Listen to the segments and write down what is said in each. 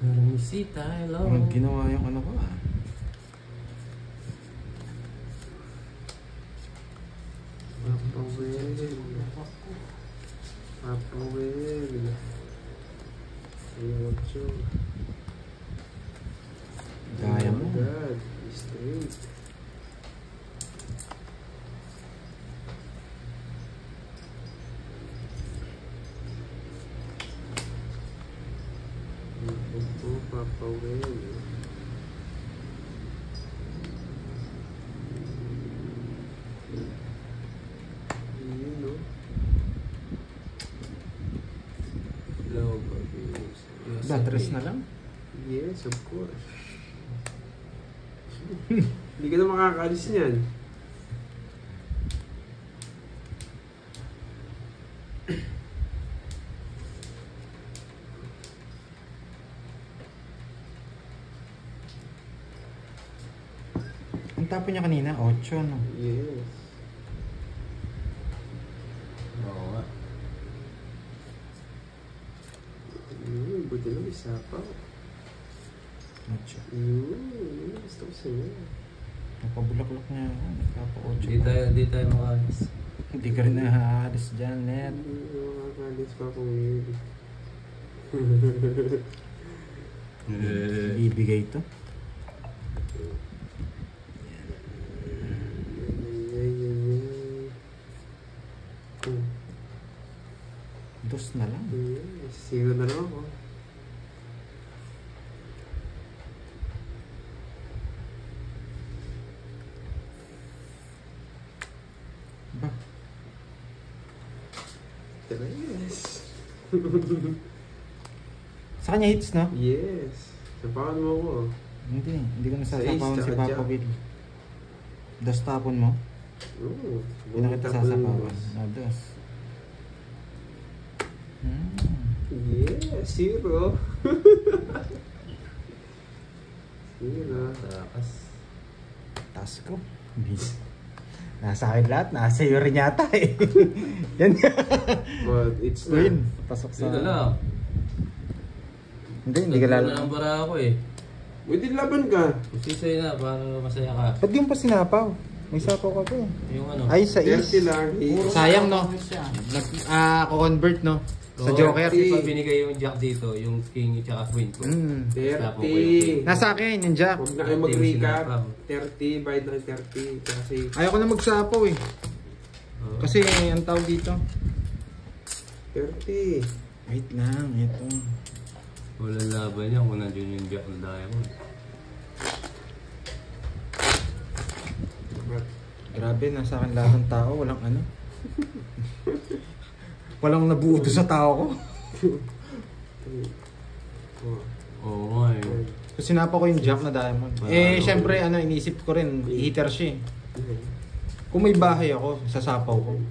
Carmisita, hello. Ginawa yung ano ko ah. Papawel. Ayun siya. Gaya mo. Oh my God. Straight. Papawel. Batteries na lang? Yes, of course. Hindi ka na makakalis niyan. Ang tapo niya kanina, 8 no? Yes. Oo nga. Buti lang isa pa. 8. Gusto ko sa'yo. Napabulaklak niya ako. Nagtapo 8. Di tayo makalis. Hindi ka rin nakakalis dyan, Net. Hindi makakalis pa kung hindi. Ibigay ito. Dos na lang. Zero na lang ako. Ba? Yes. Sa kanya hits, no? Yes. Sapakan mo ako. Hindi ko nasasapawan Sa si ace, Papa tsaka Will. Dos tapon mo? Oo. Hindi na kita sasapawan. Dos. Yes, zero. Zero. Takas. Taas ko. Nasa akin lahat. Nasa iyo rin yata eh. Yan. But it's Win. not. Pasok sa... Dito lang. Hindi ka lalo. Ang bara ako eh. Pwede laban ka. Masisay na para masaya ka. Ba't yung pa sinapaw? May sapaw ka pa eh. Yung ano. Ay, sa 30 is. lang. Sayang no? Convert no? Sa Joker. Kasi pag binigay yung jack dito, yung king at saka queen ko. 30. Nasa akin yung jack. Huwag na kayo mag-recap. 30, bayad na 30. Kasi... Ayoko na magsapaw eh. Kasi ang tawag dito. 30. Wait lang, ito. Walang laban niya kung nandiyon yung jack ng diamond. Grabe, nasa akin lahat ng tao. Walang ano. Walang nabuo sa tao ko. Oo nga eh. Kasi sinapa ko yung jack na diamond. Syempre, inisip ko rin, hitter siya eh. Kung may bahay ako, sasapaw ko.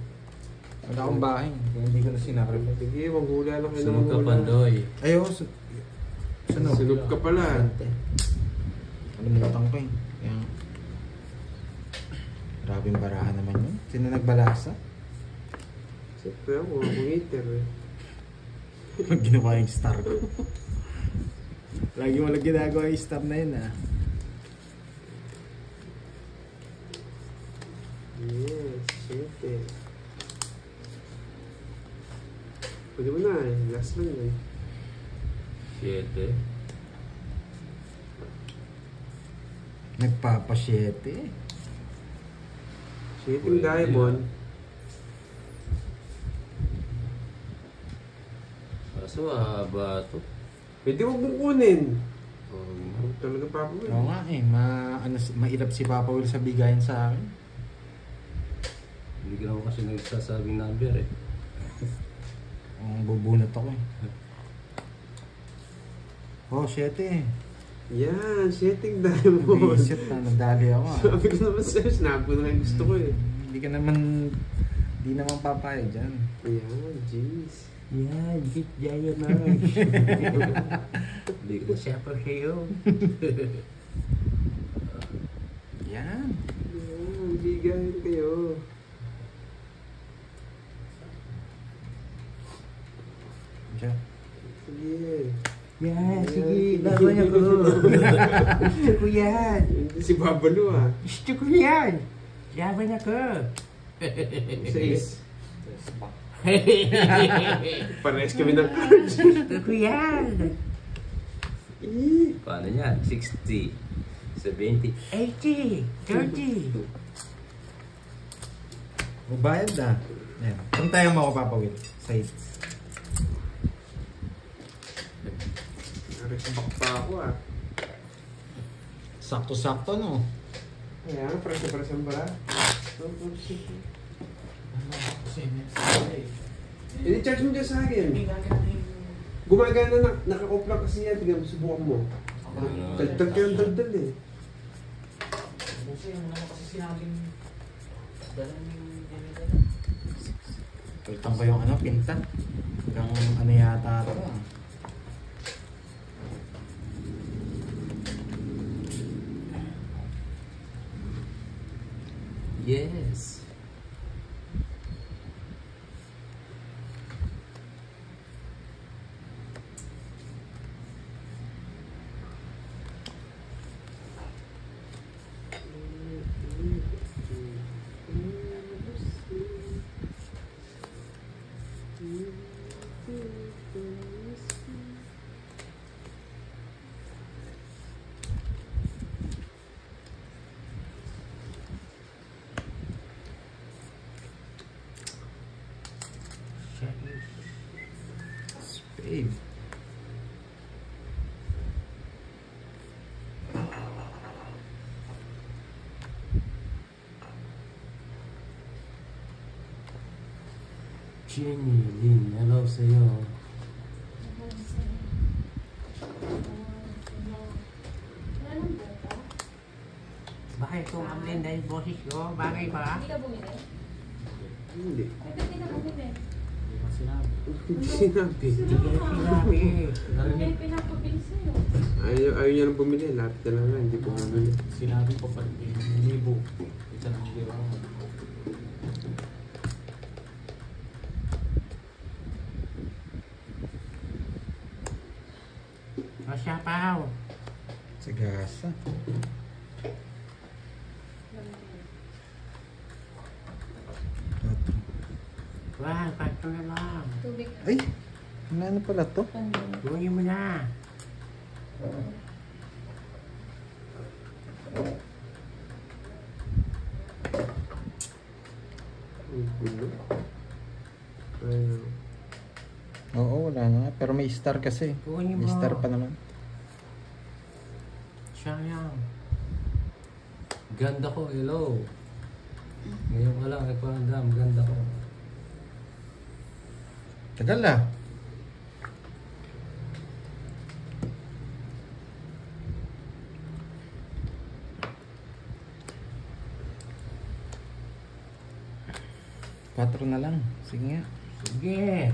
Wala akong bahay. Hindi ko na sinarap. Sige, maghula lang kayo ng Sunog ka maghula. pandoy. Ayaw, sunog. Sunog ka pala. Kalimutan ko eh. Kaya, grabing barahan naman yun. Sino nagbalasa? Siyempre ako, hitter eh. Pag ginawa yung star ko. Lagi mo lang ginagawa yung star na yun ah. Yes, syempre. Pwede mo na eh, last lang eh. 7. Nagpapasyete. Shooting diamond. Kaso haba to. Pwede mo mong kunin. Oh, Talaga Papa Will. Oo nga eh, mailap si Papa Will sa bigayan sa akin. hindi ka naman kasi nagsasabing number eh. Bubunot ako eh. Oh, 7 eh. Yan, shooting diamond. Visit na, nagdali ako ah. Sabi ko naman sa'yo, sinabi ko na yung gusto ko eh. Hindi ka naman, hindi naman papayag dyan. Yan, jeez. Yeah, big giant na. Hindi ko siya pa kayo. Yan. Yan, bigayan kayo. Jack. Sige. Yan, sige. Laban ako. Gusto ko yan. Hindi si Babalo ah. Gusto ko yan. Laban ako. 6. Parehas kami ng cards. Gusto ko yan. Paano yan? 60, 70. 80. 30. Magbayad na. Ayan. Kung tayo mo ako papawin. Sides. Narisabak pa ako ah. Sakto-sakto, no? Kaya nga, presa-presa ba? I-charge mo dyan sa akin. Gumagana na, nakakopla kasi yan. Tignan mo, subukan mo. Dagdag ka ng dagdag eh. Palitan ko yung ano, pinta. Hanggang ano yata ito. Yes. Spade. Jenny, Lynn, hello sa'yo. Bakit kung ang lenda yung boses ko? Bagay ba? Hindi ka bumili? Hindi. Ay, ba't hindi ka bumili? Sinabi. Sinabi. May pinapabili sa'yo. Ayaw niya nang bumili. Lapit na lang nga, hindi po bumili. Sinabi ko pa yung libo. Isa ng libo. O siya pa. Sagasa. Wag, pagto na lang. Tubig. Ay! Ano pala to? Pandun. Gawin mo na. Ang gulo. Ayaw. Oo, wala na. Pero may star kasi. Gawin mo. May star pa naman. Sayang. Ganda ko, hello. Ngayon ka lang, nagpahandam, ganda ko. Tagal ah. Patro na lang. Sige nga. Sige.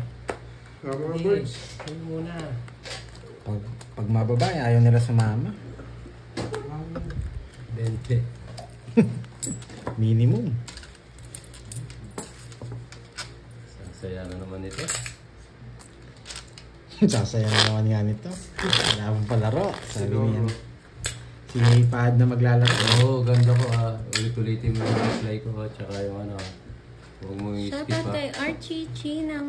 Mga birds. Sige muna. Pag mababa, ayaw nila sumama. 20. Minimum. Sasaya na naman ito. Sasaya na naman nga nito. Wala pang palaro. Sabi niya. Sinipad na maglalaro. Oo, ganda ko ah. Ulit-ulitin mo yung dislike ko at saka yung ano. Huwag mo i-skip Shoutout ah. kay Archie Chi ng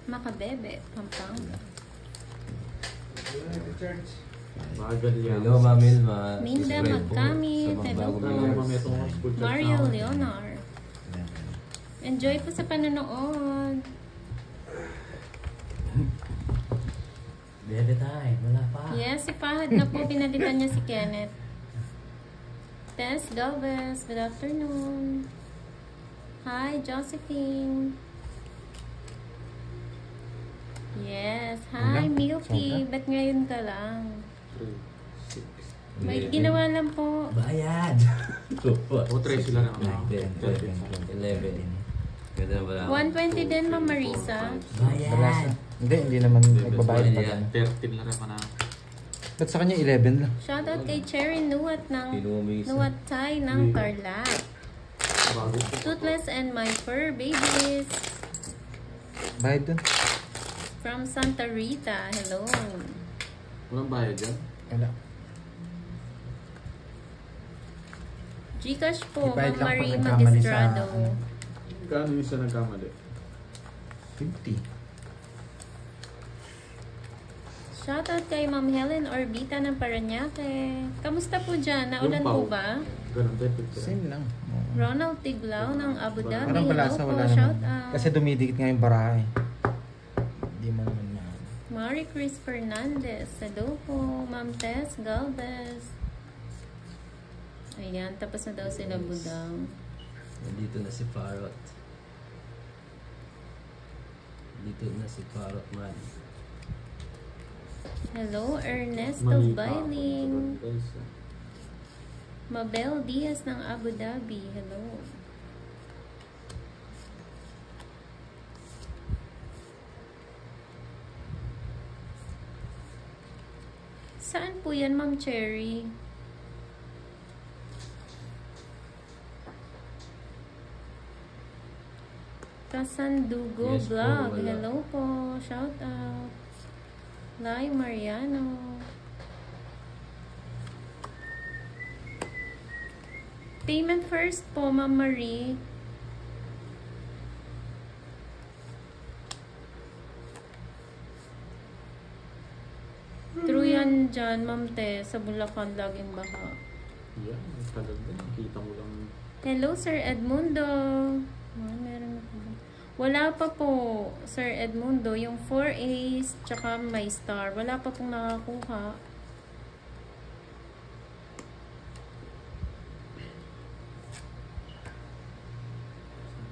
Makabebe, Pampanga. Bagal yan. Hello, Mamil. Minda Magkami, hello po. Mario Leonar. Enjoy po sa panonood. Bebe tayo. Wala pa. Yes, si Fahad na po, pinalitan niya si Kenneth. Tess Galvez, good afternoon. Hi, Josephine. Yes, hi, Wala. Milky. Sobra. Ba't ngayon ka lang? 3, 6. May ginawa lang po. Bayad. O, 3 sila na. 11. Ganda ba lang? 120 din, Ma'am Marisa. Bayad. Hindi naman nagbabayad pa. Yan. 13 na rin pa na. Ba't sa kanya 11 lang? Shoutout kay Cherry Nuwat ng Pinumisa. Nuwat Thai ng Tarlac. Bago. Toothless and my fur babies. Bayad dun. from Santa Rita. Hello. Walang bayad dyan? Wala. Gcash po, Ibayad Ma'am lang pag Marie nagkamali sa, Magistrado. ano. Kano yung isa nagkamali? 50. Shoutout kay Ma'am Helen Orbita ng Paranaque. Kamusta po dyan? Naulan po ba? Ganun din. 50. Same lang. Oo. Ronald Tiglao ng Abu Dhabi. Parang balasa, Hello po, wala shout naman. out. Kasi dumidikit nga yung baraha eh. Hindi mo naman na. Marie Chris Fernandez. Hello po. Ma'am Tess Galvez. Ayan, tapos na daw sila budang. Nandito na si Parrot. Dito na si Parrot man. Hello, Ernesto Mali pa. Bailing. Guys, Mabel Diaz ng Abu Dhabi. Hello. Saan po yan, Ma'am Cherry? Kasandugo Yes po, Vlog. wala. Hello po. Shout out. Lai Mariano. Payment first po, Ma'am Marie. True yan dyan, Ma'am Te. Sa Bulacan, laging baha. yeah, tagal din. Kita mo lang. Hello, Sir Edmundo. Meron na po ba? Wala pa po, Sir Edmundo. Yung 4 A's, tsaka may star. Wala pa pong nakakuha.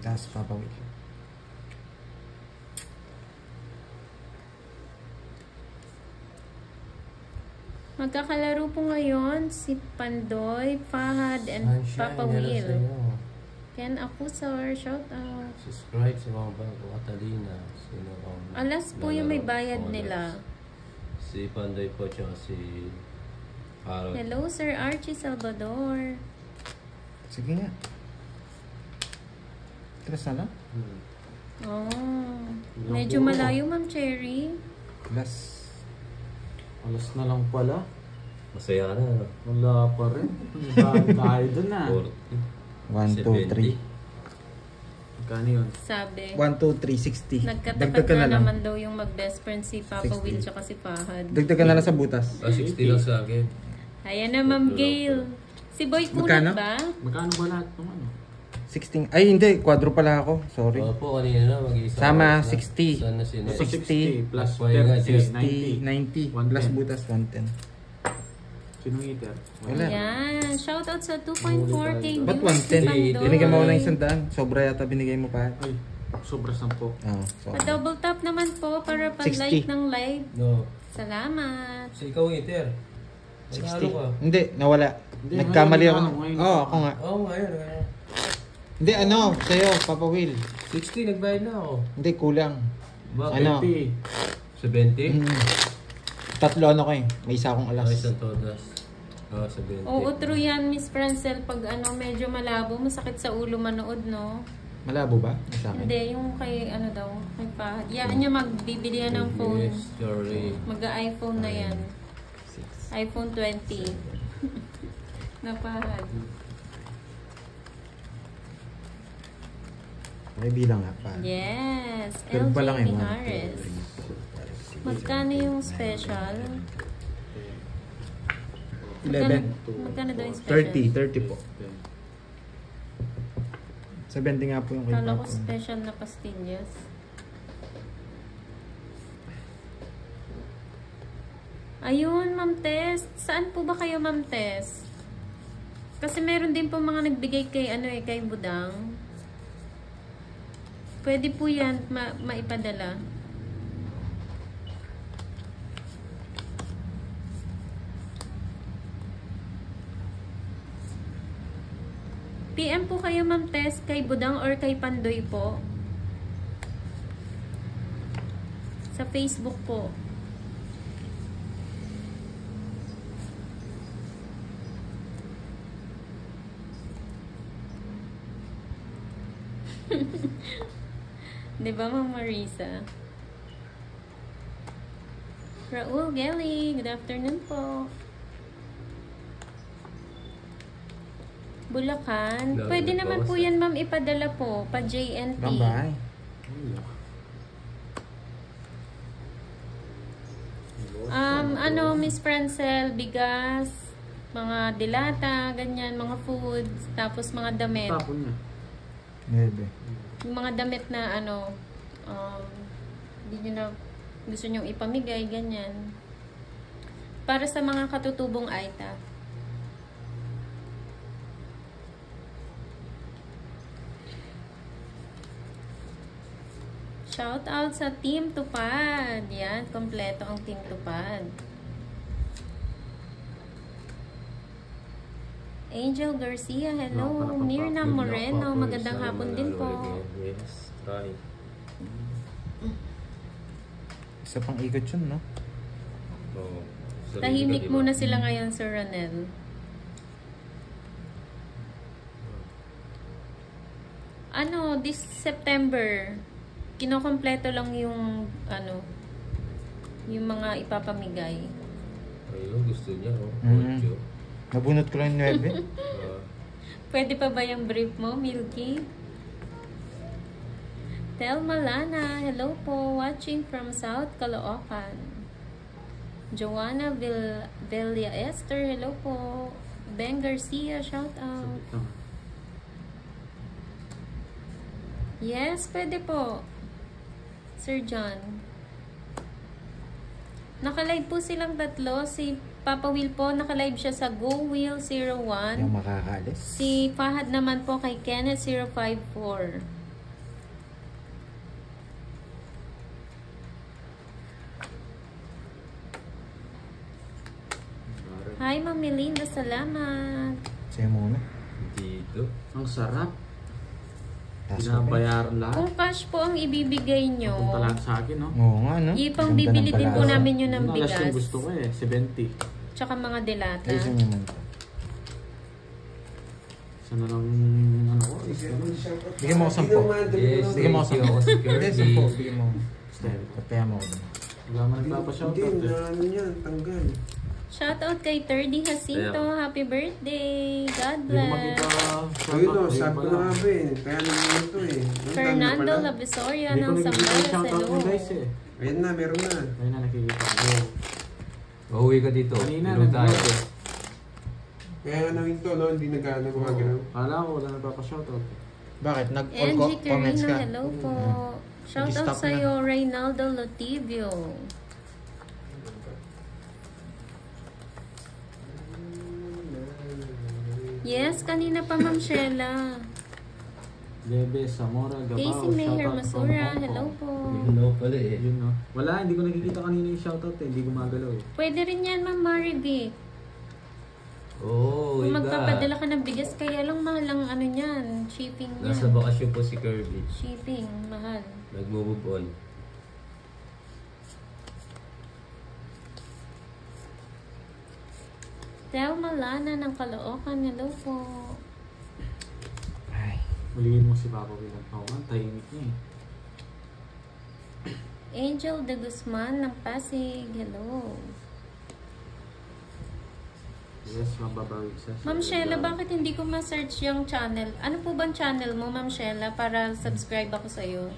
Tapos papawit. Magkakalaro po ngayon si Pandoy, Fahad, and Sunshine, Papa hello Will. sa'yo. Ken Acusar, shout out. Subscribe sa mga bago. Catalina. Sino ang Alas po yung may lalaro? bayad Alas. nila. Si Pandoy po tsaka si Parrot. Hello, Sir Archie Salvador. Sige nga. Tres na lang. Oh, medyo malayo, Ma'am Cherry. Plus. Alas na lang pala. Masaya ka na. Wala pa rin. Tayo dun na. 1, 2, 3. Magkano yun? Sabi. 1, 2, 3, 60. Nagkatapat Dagdag ka na na lang. naman daw yung mag-best friend si Papa 60. Will tsaka si Fahad. Dagdag ka na lang sa butas. 60 lang sa akin. Ayan na, Ma'am Gail. Si Boy Magkano? Kunat ba? Magkano ba lahat ng ano? 16. Ay, hindi. Quadro pala ako. Sorry. Opo, kanina na. Mag-iisa. Sama, oras na. 60. Saan na sino? 60 plus Plus 30, 90. 90. Plus 110. butas, 110. Sinong eater? Wala. Ayan. Shoutout sa 2.4K views. Ba't si 110? Pandoy. Binigyan mo ako ng 100. Sobra yata binigay mo pa. Ay, sobra 10. Oo. Pa-double tap naman po para pag-like 60. ng live. No. Salamat. Si ikaw, Iter. Nanalo ka. 60. Hindi, nawala. Hindi, Nagkamali ngayon ako. ikaw, ngayon Oo, ikaw. ako nga. Oo, ngayon. Hindi, ano, sa'yo, Papa Will. 60, nagbayad na ako. Hindi, kulang. Bakit? Ano? 50. 70? Tatlo ano ko eh. May isa akong alas. Ay, isang todas. 70. Oo, true yan, Miss Francel. Pag ano, medyo malabo, masakit sa ulo manood, no? Malabo ba? Sa akin? Hindi, yung kay, ano daw, kay Fahad. Yan niya, magbibili yan ng phone. Yes, sorry. Mag-iPhone na yan. iPhone 20. Na Fahad. May bilang nga pa. Yes, 12 pa lang LJ eh. Mijares. Magkano yung special? 11. Magkano daw yung special? 30 po. 70 nga po yung kay Kala ko Papa. special na pastillas. Ayun, Ma'am Tess. Saan po ba kayo, Ma'am Tess? Kasi meron din po mga nagbigay kay, ano eh, kay Budang. Pwede po yan maipadala. PM po kayo, Ma'am Tess, kay Budang or kay Pandoy po. Sa Facebook po. Di ba, Ma'am Marisa? Raul Gelly, good afternoon po. Bulacan. Dami Pwede ng naman po bawas, yan, ma'am, ipadala po pa JNT. Bye-bye. Miss Francel, bigas, mga dilata, ganyan, mga foods, tapos mga damit. Tapon niya. Maybe. Yung mga damit na hindi nyo na gusto nyong ipamigay, ganyan. Para sa mga katutubong Aita. Shout out sa Team Tupad. Yan, kompleto ang Team Tupad. Angel Garcia, hello. Mirna Moreno, magandang hapon din po. Yes, try. Isa pang ikot yun, no? Oo. Tahimik muna sila ngayon, Sir Ronel. This September, kinokompleto lang yung, yung mga ipapamigay. Ayun, gusto niya, oh. Mm. Nabunot ko lang yung 9. Pwede pa ba yung brief mo, Milky? Telma Lana, hello po. Watching from South Caloocan. Joanna Villa Esther, hello po. Ben Garcia, shout out. Yes, pwede po. Sir John. Nakalive po silang tatlo. Si Papa Will po, nakalive siya sa Go Will 01. Yung makakalis. Si Fahad naman po kay Kenneth 054. Hi, Ma'am Melinda. Salamat. Sa'yo muna. Dito. Ang sarap. Taas Binabayaran lahat. Kung cash po ang ibibigay nyo, Punta lahat sa akin, no? Oo nga, no? ipang Ganda ng bibili din po palaso. namin yun ng Yung alas bigas. yung gusto ko 70. Tsaka mga delata. Ayusin niyo muna. Sana lang, ko, is ganun. Bigyan mo ako 10. Yes, Bigyan mo ako thank you ako si Hindi, Kirby. 10. Bigyan mo. Patayan mo ako. Wala man nagpapashoutout Hindi, eh. ano yan, tanggal. Shoutout kay 30 Jacinto. Happy birthday. God Hindi ko makita. bless. Ayun o, sabi ko nga ba eh. Kaya naman ito eh. Ang Fernando dami na pala. Lavisoria Hindi ko ng nakikita Sambales. yung shoutout mo Hello. guys eh. Ayun na, meron na. Ayun na nakikita ko. Uuwi ka dito. Kanina, Inom tayo. nag-vlog eh. Kaya nga nawin to, no? Hindi nagkano gumagalaw. Kala ko wala nagpapashoutout eh. Bakit? NG Comments Karina, ka? hello po. Shoutout Stop na. sa'yo, Reynaldo Lotivio. Yes, kanina pa, Ma'am Sheila. Bebe, Zamora, Gabao, Casey Mayer shoutout from Masura, Hong Kong. hello po. Hello pala eh. Yun no. Wala, hindi ko nakikita kanina yung shoutout eh. Hindi gumagalaw eh. Pwede rin yan, Ma'am Marivic. Oh, Kung iba. magpapadala ka ng bigas, kaya lang mahal ang ano niyan, shipping niyan. Nasa bakasyon po si Kirby. Shipping, mahal. Nag-move on. Telma Lana ng Caloocan, hello po. Ay. Ulihin mo si Papa Will. Oo nga, tahimik niya eh. Angel de Guzman ng Pasig, hello. Yes, mababawig siya. Ma'am Sheila, bakit hindi ko ma-search yung channel? Ano po bang channel mo, Ma'am Sheila, para subscribe ako sa'yo?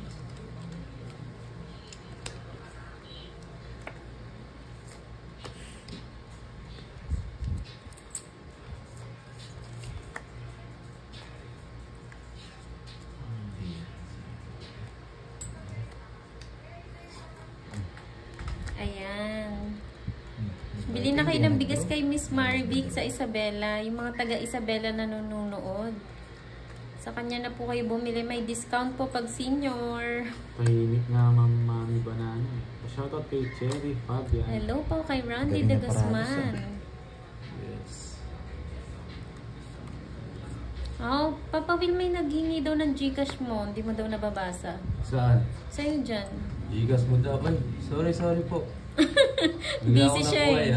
Ayan. Bili na kayo ng bigas kay Miss Marivic sa Isabela. Yung mga taga Isabela na nanonood. Sa kanya na po kayo bumili. May discount po pag senior. Tahimik nga, Mami Banana eh. Shoutout kay Cherry, Fabian. Hello po kay Randy Galing de na Guzman. Yes. Oh, Papa Will, may naghingi daw ng Gcash mo. Hindi mo daw nababasa. Saan? Sa'yo dyan. Gigas mo daw. Ay, sorry po. Busy siya eh.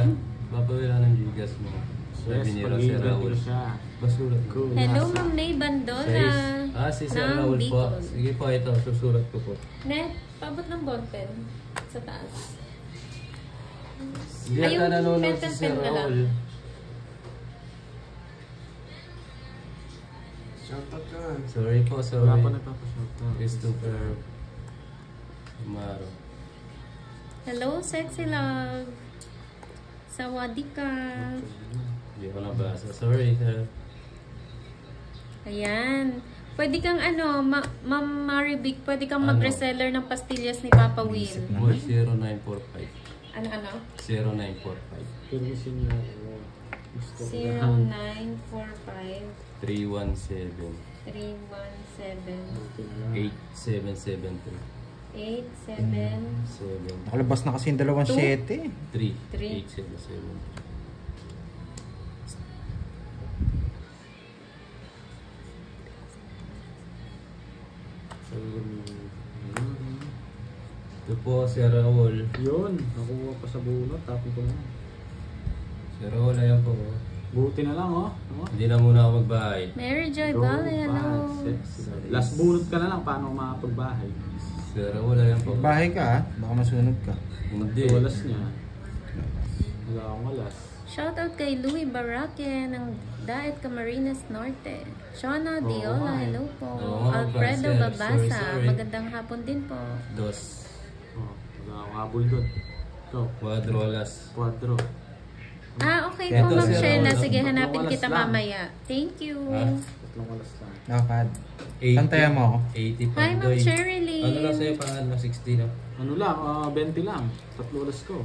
Papawila ng gigas mo. Sabi Yes, ni Rosy pag-iingat Raul. ko siya. Basulat ko. Cool. Hello, Nasa- Ma'am May Bandora. Si Sir ng Raul po. Bicol. Sige po, ito. Susurat ko po. Net, pabot ng ballpen sa taas. Hindi Ayun, ata nanonood si pen Sir ka lang. Raul. Shoutout ka. Sorry po, sorry. Wala pa nagpapashoutout. Christopher Maro. Hello, sexy love. Sawadika. Hindi ko nabasa. Sorry, sir. Ayan. Pwede kang Ma'am Marivic, pwede kang Ano? mag-reseller ng pastillas ni Papa Will. Boy, 0945. Ano? 0945. Permission niya ako. Gusto ko 0945 317 317 8773. 877. Nakalabas na kasi yung 2.7. 3 Three. 8773. Ito po, Sir Raul. Yun, nakuha pa sa bunot. Tapos ko na. Sir Raul, ayan po. Buti na lang, oh. Hindi na muna ako magbahay. Mary Joy Go, Bale, hello. sexy. Last bunot ka na lang, paano makapagbahay? Sir Raul, ayan po. Bahay ka ha, baka masunod ka. Hindi. Walas niya. Wala akong walas. Shoutout kay Louie Baraque ng Daet Camarines Norte. Shona Diola, hello po. Oo, Alfredo sir. Babasa, Sorry. magandang hapon din po. Dos. Oh, wala akong habol doon. Ikaw, Quadro alas. quadro. Ah, okay Ito, po, Ma'am sir, Sheila. wala. Sige, hanapin Walas kita lang. mamaya. Thank you. Ha? Tatlong walas lang. Nakapad. 80. Tantayan mo ako. 80 pa. Hi, Ma'am Sherilyn. Ano lang sa'yo, pangalan na 60 na? Ano lang, 20 lang. Tatlo walas ko.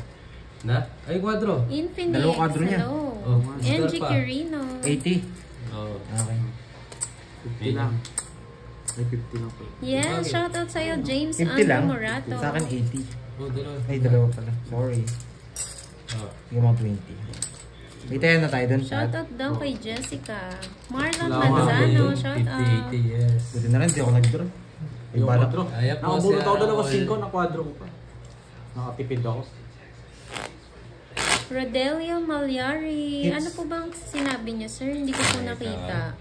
Na? Ay, quadro. Infinix, Dalawang kadro niya. hello. Oh, Angie star pa. Quirino. 80. Oo. Okay. 50 lang. Ay, 50 lang po. Yeah, Bakit? shoutout sa'yo, James 50 Andrew lang. Morato. Sa akin 80. Oh, dalawa. Ay, dalawa pala. Sorry. Oh. Sige mga 20. May tayo na tayo dun. Shoutout daw kay Jessica. Marlon Wala Manzano, Okay, shoutout. 50-80, yes. Buti na rin, di ako nag-draw. Ay, Yung balak. quadro. Ayan po, Nakabulot si ako dalawa Raul. 5 na quadro ko pa. Nakatipid ako. Rodelio Malyari. It's- Ano po bang sinabi niyo, sir? Hindi ko po nakita.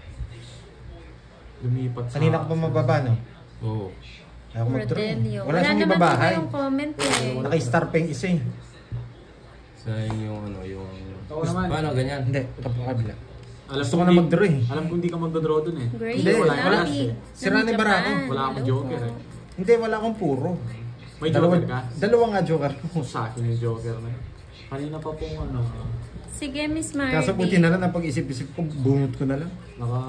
Lumipat sa... Kanina ko pa mababa, no? Oo. Ayaw ko mag-draw. Rodelio. Wala siyang naman po ibabahay. kayong comment eh. Naka-star pa yung isa eh. Sayang yung ano, yung... Ako naman. Paano, ganyan? Hindi, ito po kabila. ko Gusto ko na mag-draw eh. Alam ko hindi ka mag-draw dun eh. Grace Hindi, wala yung walas Lali. eh. Sira ni Barako. Wala akong joker eh. Hindi, wala akong puro. May joker ka? Dalawa nga joker ko. Sa akin yung joker na yun. Kanina pa pong ano, Sige, Miss Marby. Kaso buti na lang, napag-isip-isip ko, bunot ko na lang.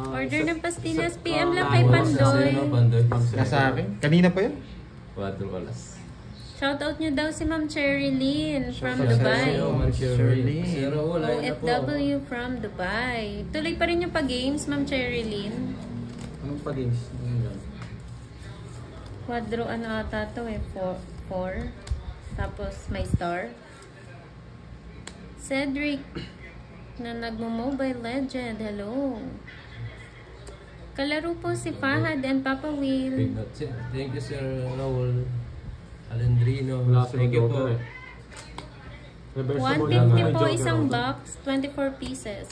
Order ng pastillas. Sa- PM lang ah, kay wala Sa Pandoy. sa'yo, Pandoy. Nasa akin. Kanina pa yun. Quadro alas. Shoutout nyo daw si Ma'am Cherilyn from Shoutout Dubai. Sa'yo, Ma'am Shirley. Shirley. Si Raul, ayun na po. OFW from Dubai. Tuloy pa rin yung pag-games, Ma'am Cherilyn. anong pa-games? Ano yan? Quadro ano ata to eh, 4. Tapos may star. Cedric na nagmo-Mobile Legend. Hello. Kalaro po si Fahad and Papa Will. Big nuts. Thank you, Sir Raul. Alendrino. Wala sa Thank you po. joker eh. Reversible 150 may po joker isang ako. box, 24 pieces.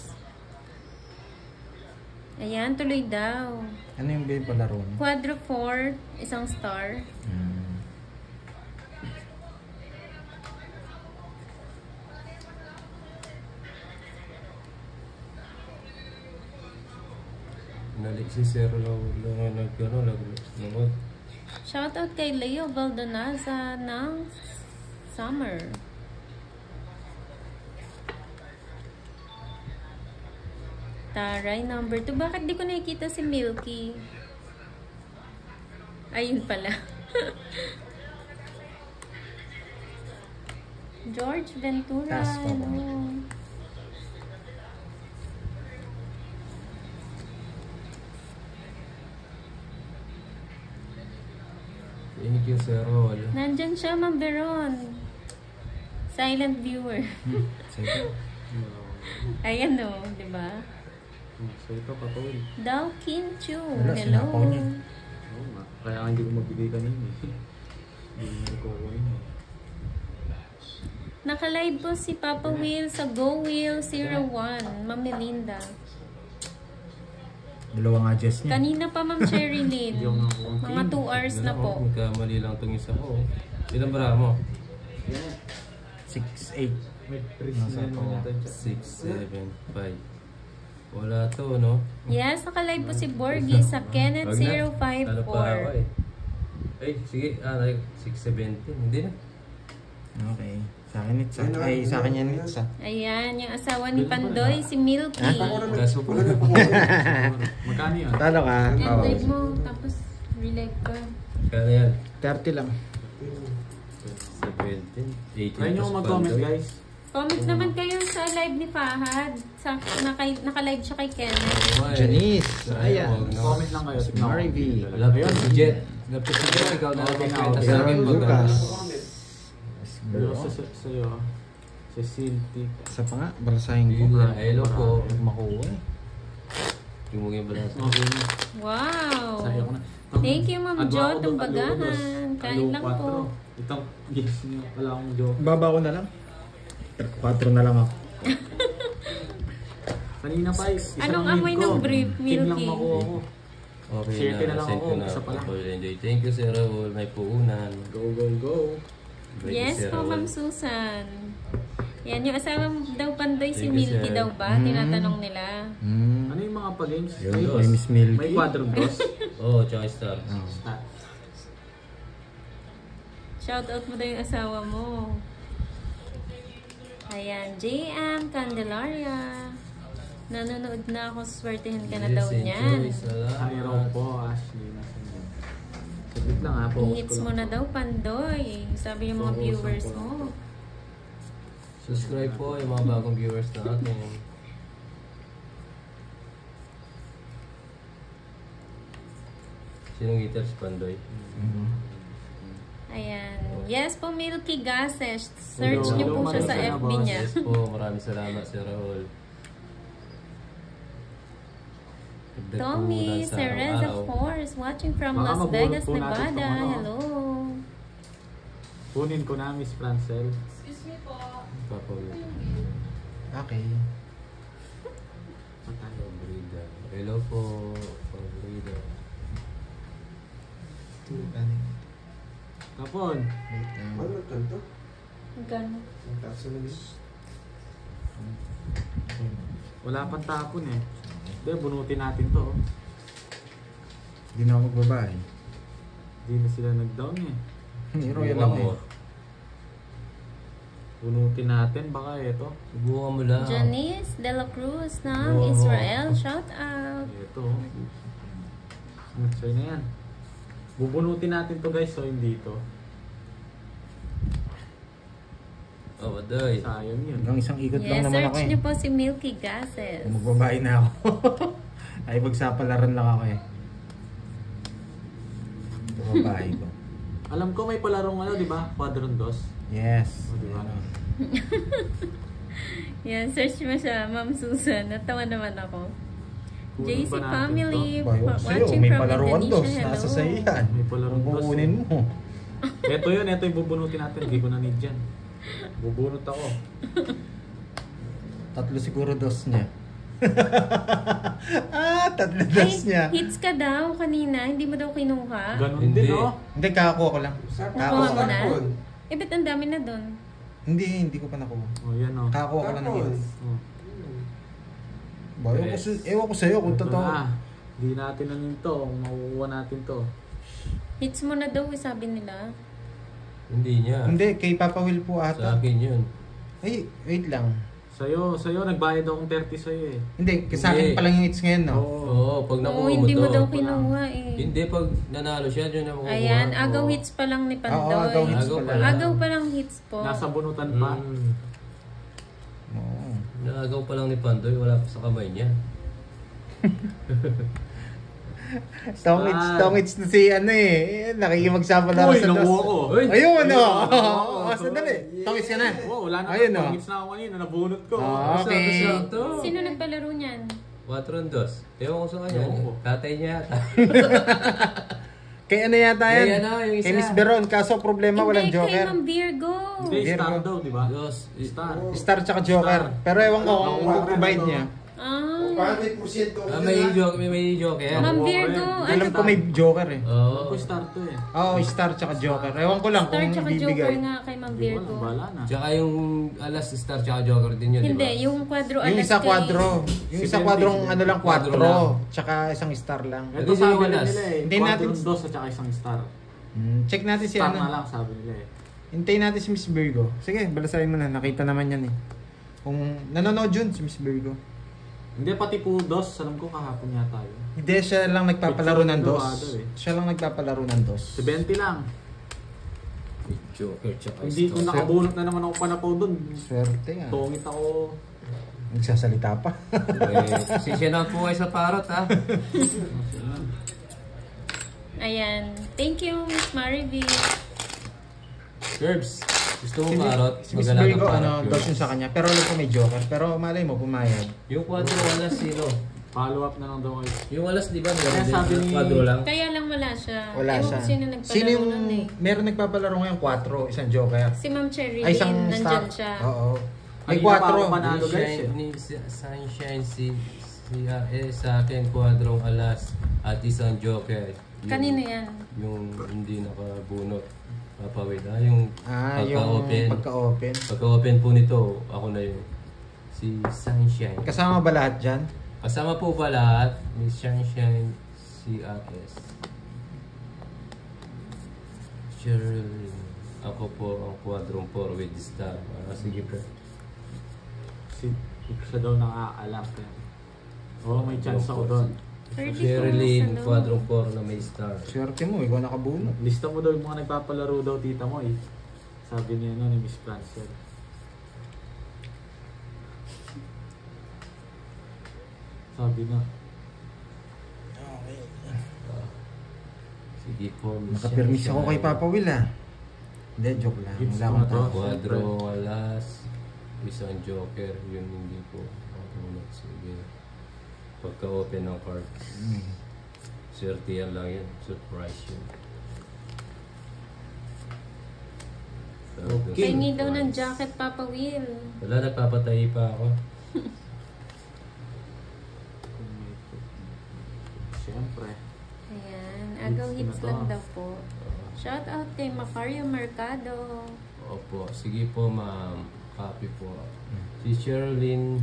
Ayan, tuloy daw. Ano yung babe palaro mo? Quadro 4, isang star. Nalik si Sir Raul. Nag-nungod. Shoutout kay Leo Valdonaza ng Summer. Taray, number 2. Bakit di ko nakikita si Milky? Ayun pala. George Ventura. Taas pa ba? Hello. Thank you, Sir Raul. Nandyan siya, Ma'am Veron. Silent viewer. Sige. Ayan o, di ba? So ito, patuloy. Dao Kinchu. Wala, Hello. sinapaw niya. Oo nga. Kaya nga hindi ko mabigay kanina eh. Hindi ko kukunin eh. Naka-live po si Papa Will sa Go Will 01, Ma'am Melinda. Dalawa nga Jess niya. Kanina pa, Ma'am Cherilyn. Hindi ako nakakuha. Mga 2 hours na po. Magkamali lang itong isa ko. Ilan bara mo? Yeah. 6'8". May freeze Nasa na po. naman yata yung 6, 7, 5. Wala to, no? Yes, nakalive po si Borgie sa Kenneth Wag na. Ano pa ako 054. eh. Ay, sige. 6:17. Hindi na. Okay. Sa akin it's ay sa akin yan it's Ayan, yung asawa ni Pandoy, si Milky. Kaso po. Magkano yun? Talo ka. And live mo, tapos relive ka. Kaya yan. 30 lang. 17, 18. Try nyo plus mag-comment Pandoy. guys. Comment naman kayo sa live ni Fahad. Naka-live siya kay Kenneth. Okay. Janice. Ayan. Wag na. Comment lang kayo. Tignan ko. Mari V. Love to si Jet. Love to si Jet. Ikaw na lang Okay na, magkwenta okay. sa akin. Pero Lucas. Pero sa'yo, si Cinti. Isa pa nga, balasahin ko. Yun na. Hello po. Makuha eh. Yung mga balas. Okay. Wow! Sa'yo ko na. Thank you, Ma'am Adwa Jo, ako doon, Tumbagahan. Alo 2, Kain lang Alo 4. po. Itong yes niyo. Wala akong joke. Baba ko na lang. 4 na lang ako. Kanina pa isang Anong need amoy ko. ng brief, King lang Milky? makuha ko. Okay Siyete na na. lang Send ako. ko na. Isa pa lang. Papa will enjoy. Thank you, Sir Raul. May puunan. Go, go, go. Thank you, Yes Sir po, Raul. Ma'am Susan. Yan, yung asawa daw Pandoy, si Thank you, Milky sir. daw ba? Tinatanong nila. Ano yung mga pa-games? Yun, May, kay Miss Milky. may quadrum dos. Oo, tsaka star. Ah, Shoutout mo daw yung asawa mo. Ayan, JM Candelaria. Nanonood na ako, swertehin ka na daw Yes, niyan. enjoy. Salamat. Hi raw po, Ashley. Nasaan yun? Sabit lang ha, focus I-hits ko mo lang. na daw, Pandoy. Sabi ng mga Focus viewers lang po. mo. Subscribe po yung mga bagong viewers natin. Sinong hitter si Pandoy? Ayan. Yes po, Milky Gases. Search Hello. niyo po Hello, siya sa Maricela, FB boss. niya. Yes po, maraming salamat Sir Raul. Dagdag Tommy puhunan sa Cereza araw-araw. Force, watching from Baka Las mabulot Vegas, po natin Nevada. itong ano. Hello. Kunin ko na, Miss Francel. Papawin. Okay. Patay. Pabrida. Hello po, Pabrida. Tapon. Ano nagkanto? Magkano? Ang taas na nila. Wala pang tapon eh. Hindi, bunutin natin to. oh. Hindi na ako magbabae. Hindi na sila nag-down eh. Royal lang eh. Bunutin natin, baka ito. Subukan mo lang. Janice De La Cruz ng Wow. Israel. Shout out. Ito. So na yan. Bubunutin natin to guys, so hindi to. Oh, Padoy. Sayang yun. Hanggang isang ikot lang Yes, naman ako search eh. niyo po si Milky Gases. Magbabae na ako. Ay, magsapalaran lang ako eh. Ito babae ko. Alam ko may palarong ano, di ba? Quadron dos. Yes. O, diba? Ano. Yan, search mo siya, Ma'am Susan. Natawa naman ako. Kunin JC ba natin Family, Bayo sa'yo, watching may from palaruan dos. Indonesia. Nasa Hello. sa'yo yan. May palarong Kung dos, kukunin mo. Ito yun, ito yung bubunutin natin. Hindi ko na need yan. Bubunot ako. Tatlo siguro dos niya. Tatlo dos Ay, niya. hits ka daw kanina. Hindi mo daw kinuha. Ganon Hindi. din, oh. Hindi, kakakuha ko lang. Nakuha mo na? Sapon. Eh, ba't ang dami na doon? Hindi ko pa nakuha. Oh, yan, oh. Kakakuha ko lang ng Tapos. hits. Oh. Bayo, ewan ko sa'yo kung Ito totoo. na. Hindi natin na to. Makukuha natin to. Hits mo na daw, sabi nila. Hindi niya. Hindi, kay Papa Will po Sa ata. akin yun. Ay, wait lang. Sa'yo, nagbayad akong 30 sa'yo eh. Hindi, sa akin Hindi. pa lang yung hits ngayon, no? Oo, pag Oo, nakuha mo hindi mo to. daw kinuha eh. Hindi, pag nanalo siya, yun na makukuha. Ayan, ko. agaw hits pa lang ni Pandoy. Oo, agaw hits Agaw pa pa lang. lang. Agaw pa lang hits po. Nasa bunutan pa. Oo. Naagaw pa lang ni Pandoy, wala pa sa kamay niya. Tongits na si ano eh. Nakikimagsapalaro Uy, sa dos. nakuha ko. Uy! Ayun, Ayun, oh. nakuha ko. Sandali. Tongits ka na. Oh, wala na. Ayun, oh. Pangits na ako kanina. Nabunot ko. Ah. Okay. Sakto-sakto. Sino nagpalaro niyan? 4-2. Ewan ko sa kanya. Oo. Tatay niya yata. Kay ano yata yan? Kay ano, yung isa. Kay Miss Beron. Kaso problema, walang Hindi, kay Joker. Ma'am Virgo. Hindi, Virgo. star daw, di ba? Dos. Star. Star tsaka Joker. Pero ewan ko kung provide niya. Ah, Parang may porsyento ko may joke yan. Ma'am Virgo, Alam ko may joker eh. Oo. Ako start to eh. Oo, star tsaka joker. Ewan ko lang Star kung tsaka Joker bibigay. nga kay Ma'am Hindi ko Virgo. alam, bahala na. Tsaka yung alas star tsaka joker din yun, di Hindi, ba? yung kwadro Yung alas isa kay- kwadro. Yung isa Si kwadrong Bendy. ano lang Kwadro kwadro. lang. Tsaka isang star lang. Ito Hindi sabi yung nila alas. eh. Hindi natin- Quadron dos at saka isang star. Check natin si Star na ano. lang sabi nila eh. Hintayin natin si Miss Virgo. Sige, balasahin mo na. Nakita naman yan eh. Kung nanonood yun si Miss Virgo. Hindi, pati po dos. Alam ko kahapon yata yun. Hindi, siya lang nagpapalaro ng Picture dos. grabado eh. Siya lang nagpapalaro ng dos. Si 20 lang. Joker tsaka Hindi star. kung nakabunot na naman ako panapaw doon. Swerte nga. Tungit ako. Nagsasalita pa. Sisya na po kayo sa parot, ha? Ayan. Thank you, Miss Maribel. Curbs. Gusto mo parot? Si Miss Magalagang Virgo, parot ano, yun. dos yun sa kanya. Pero alam ko may joker. Pero malay mo, pumayag. Yung kwadro alas, sino? Follow up na lang daw kayo. Yung alas, di ba? Kaya Meron sabi din ni- kwadro lang. Kaya lang wala siya. Wala Ewan siya. ko sino nagpalaro Sino yung, nun eh. meron nagpapalaro ngayon, 4, isang joker. Si Ma'am Cherry Ay, isang Lynn, nandyan star. siya. Oo. May Kanina pa ako 4. panalo, guys, eh. Sunshine, sa akin, kwadrong alas at isang joker. Kanino yan? Yung hindi nakabunot. Papawid. Yung Yung pagka-open. pagka-open. Pagka-open po nito, ako na yun. Si Sunshine. Kasama ba lahat dyan? Kasama po ba lahat? Miss Sunshine, si Ates. Cheryl. Ako po ang kwadrong 4 with star. Sige po. Siya daw nakaalam. Oo, may chance ako doon. 34 Sherilyn, sa loob. kwadrong 4 na may star. Swerte mo, ikaw nakabunot. Lista mo daw yung mga nagpapalaro daw tita mo eh. Sabi niya ni Miss Francel. Sabi na. Sige po, Miss Nakapermis ako kay Sunshine. Papa Will ah. Hindi, joke lang. Gives Wala ko akong na to. tao. Kwadrong alas, isang joker, yun hindi po. Sige. Pagka-open ng cards. Swerte yan lang yan. Surprise yun. Okay. Pahingi daw ng jacket, Papa Will. Wala, nagpapatay pa ako. Siyempre. Ayan. Agaw Hits hits na to. lang daw po. Shout out kay Macario Mercado. Opo, sige po ma'am. Copy po. Si Sherilyn,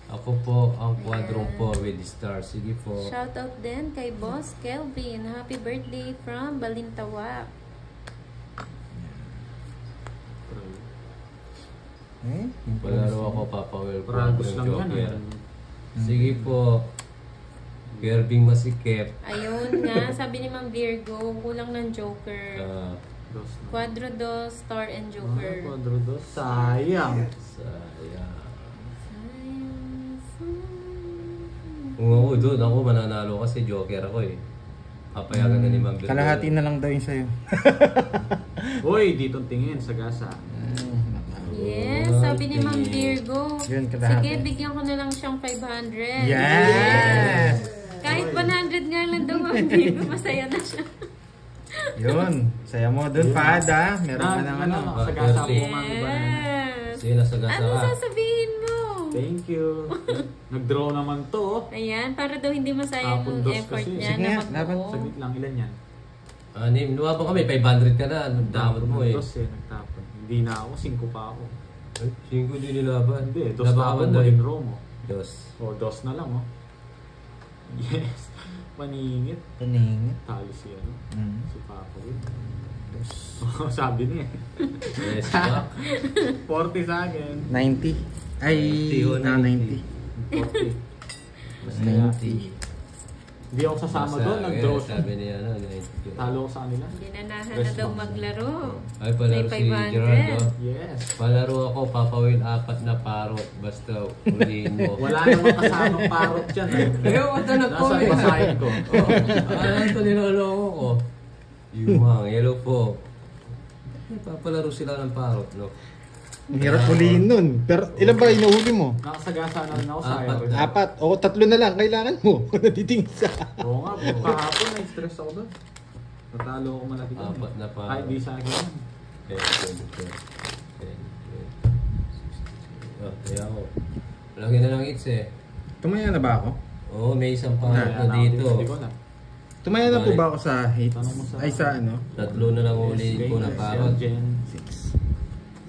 ako po ang kwadrong Ayan. 4 with star. Sige po. Shout out din kay Boss Kelvin. Happy birthday from Balintawak. Palaro ako, Papa Will. Pragos lang yan. Joker. eh. Sige po. Kerbing masikip. Ayun nga, sabi ni Ma'am Virgo, kulang ng Joker. Dos na. Quadro dos, Star and Joker. Quadro dos. Sayang. Sayang. Sayang, sayang. Kung ako doon, ako mananalo kasi Joker ako eh. Papayagan na ni Ma'am Virgo. Kalahati na lang daw yun sa'yo. Hoy, dito tingin sa gasa. Yes, sabi ni Ma'am Virgo. Yun, kalahati. Sige, bigyan ko na lang siyang 500. Yes! Kahit 100 nga lang daw, Ma'am Virgo, masaya na siya. Yun. Saya mo dun, Fahad ah. Meron ka ng ano. Sa gasa po, Yes. mami ba? Yes. Sige, nasagasa Ano ka. sasabihin mo? Thank you. Nag-draw naman to. oh. Ayan, para daw hindi masayang Tapon yung dos effort kasi. niya Sige na nga, laban. magbuo. Saglit lang, ilan yan? Anim, luwabang kami, 500 ka na. Anong damot mo eh. Dos eh, nagtapon. Hindi na ako, 5 pa ako. Ay, 5 din nilaban. Hindi, dos Laban ka tapon ba mo, doon? in-draw mo. Dos. O, dos na lang, oh. Yes. Paningit. Paningit. Talo si ano, Mm. si Papa Will. Sabi niya eh. Yes, pa. 40 sa akin. 90. Ay, 90. 40. Mas 90. Hindi ako sasama doon, nag-draw siya. Sabi niya, ano, 90. Talo ko sa kanila. Dinanahan na daw maglaro. Ay, palaro May si 500. Gerardo. Yes. Palaro ako, papawin 4 na parot. Basta ulihin mo. Wala namang kasamang parot dyan. Eh, wata na ko Nasa eh. basahin ko. Ano ito niloloko ko? Yung mga yellow po. Papalaro sila ng parot, no? Ang hirap huliin nun. Pero ilan ba inuhuli mo? Nakasagasa na rin ako sa Apat. ayaw. 4. O, 3 na lang. Kailangan mo. Natitingin sa... Oo nga, kahapon na-stress ako doon. Natalo ako malaki doon. 4 na parot. Kahit di sa akin yan. 10, 20, 10, 20. Oh, kaya ako. Lagi na lang hits eh. Tumaya na ba ako? Oo, may isang parot na dito. Hindi ko na. Tumaya na po ba ako sa hits? Tanong mo sa- Ay sa ano? Tatlo na lang uli ko na parot. 6,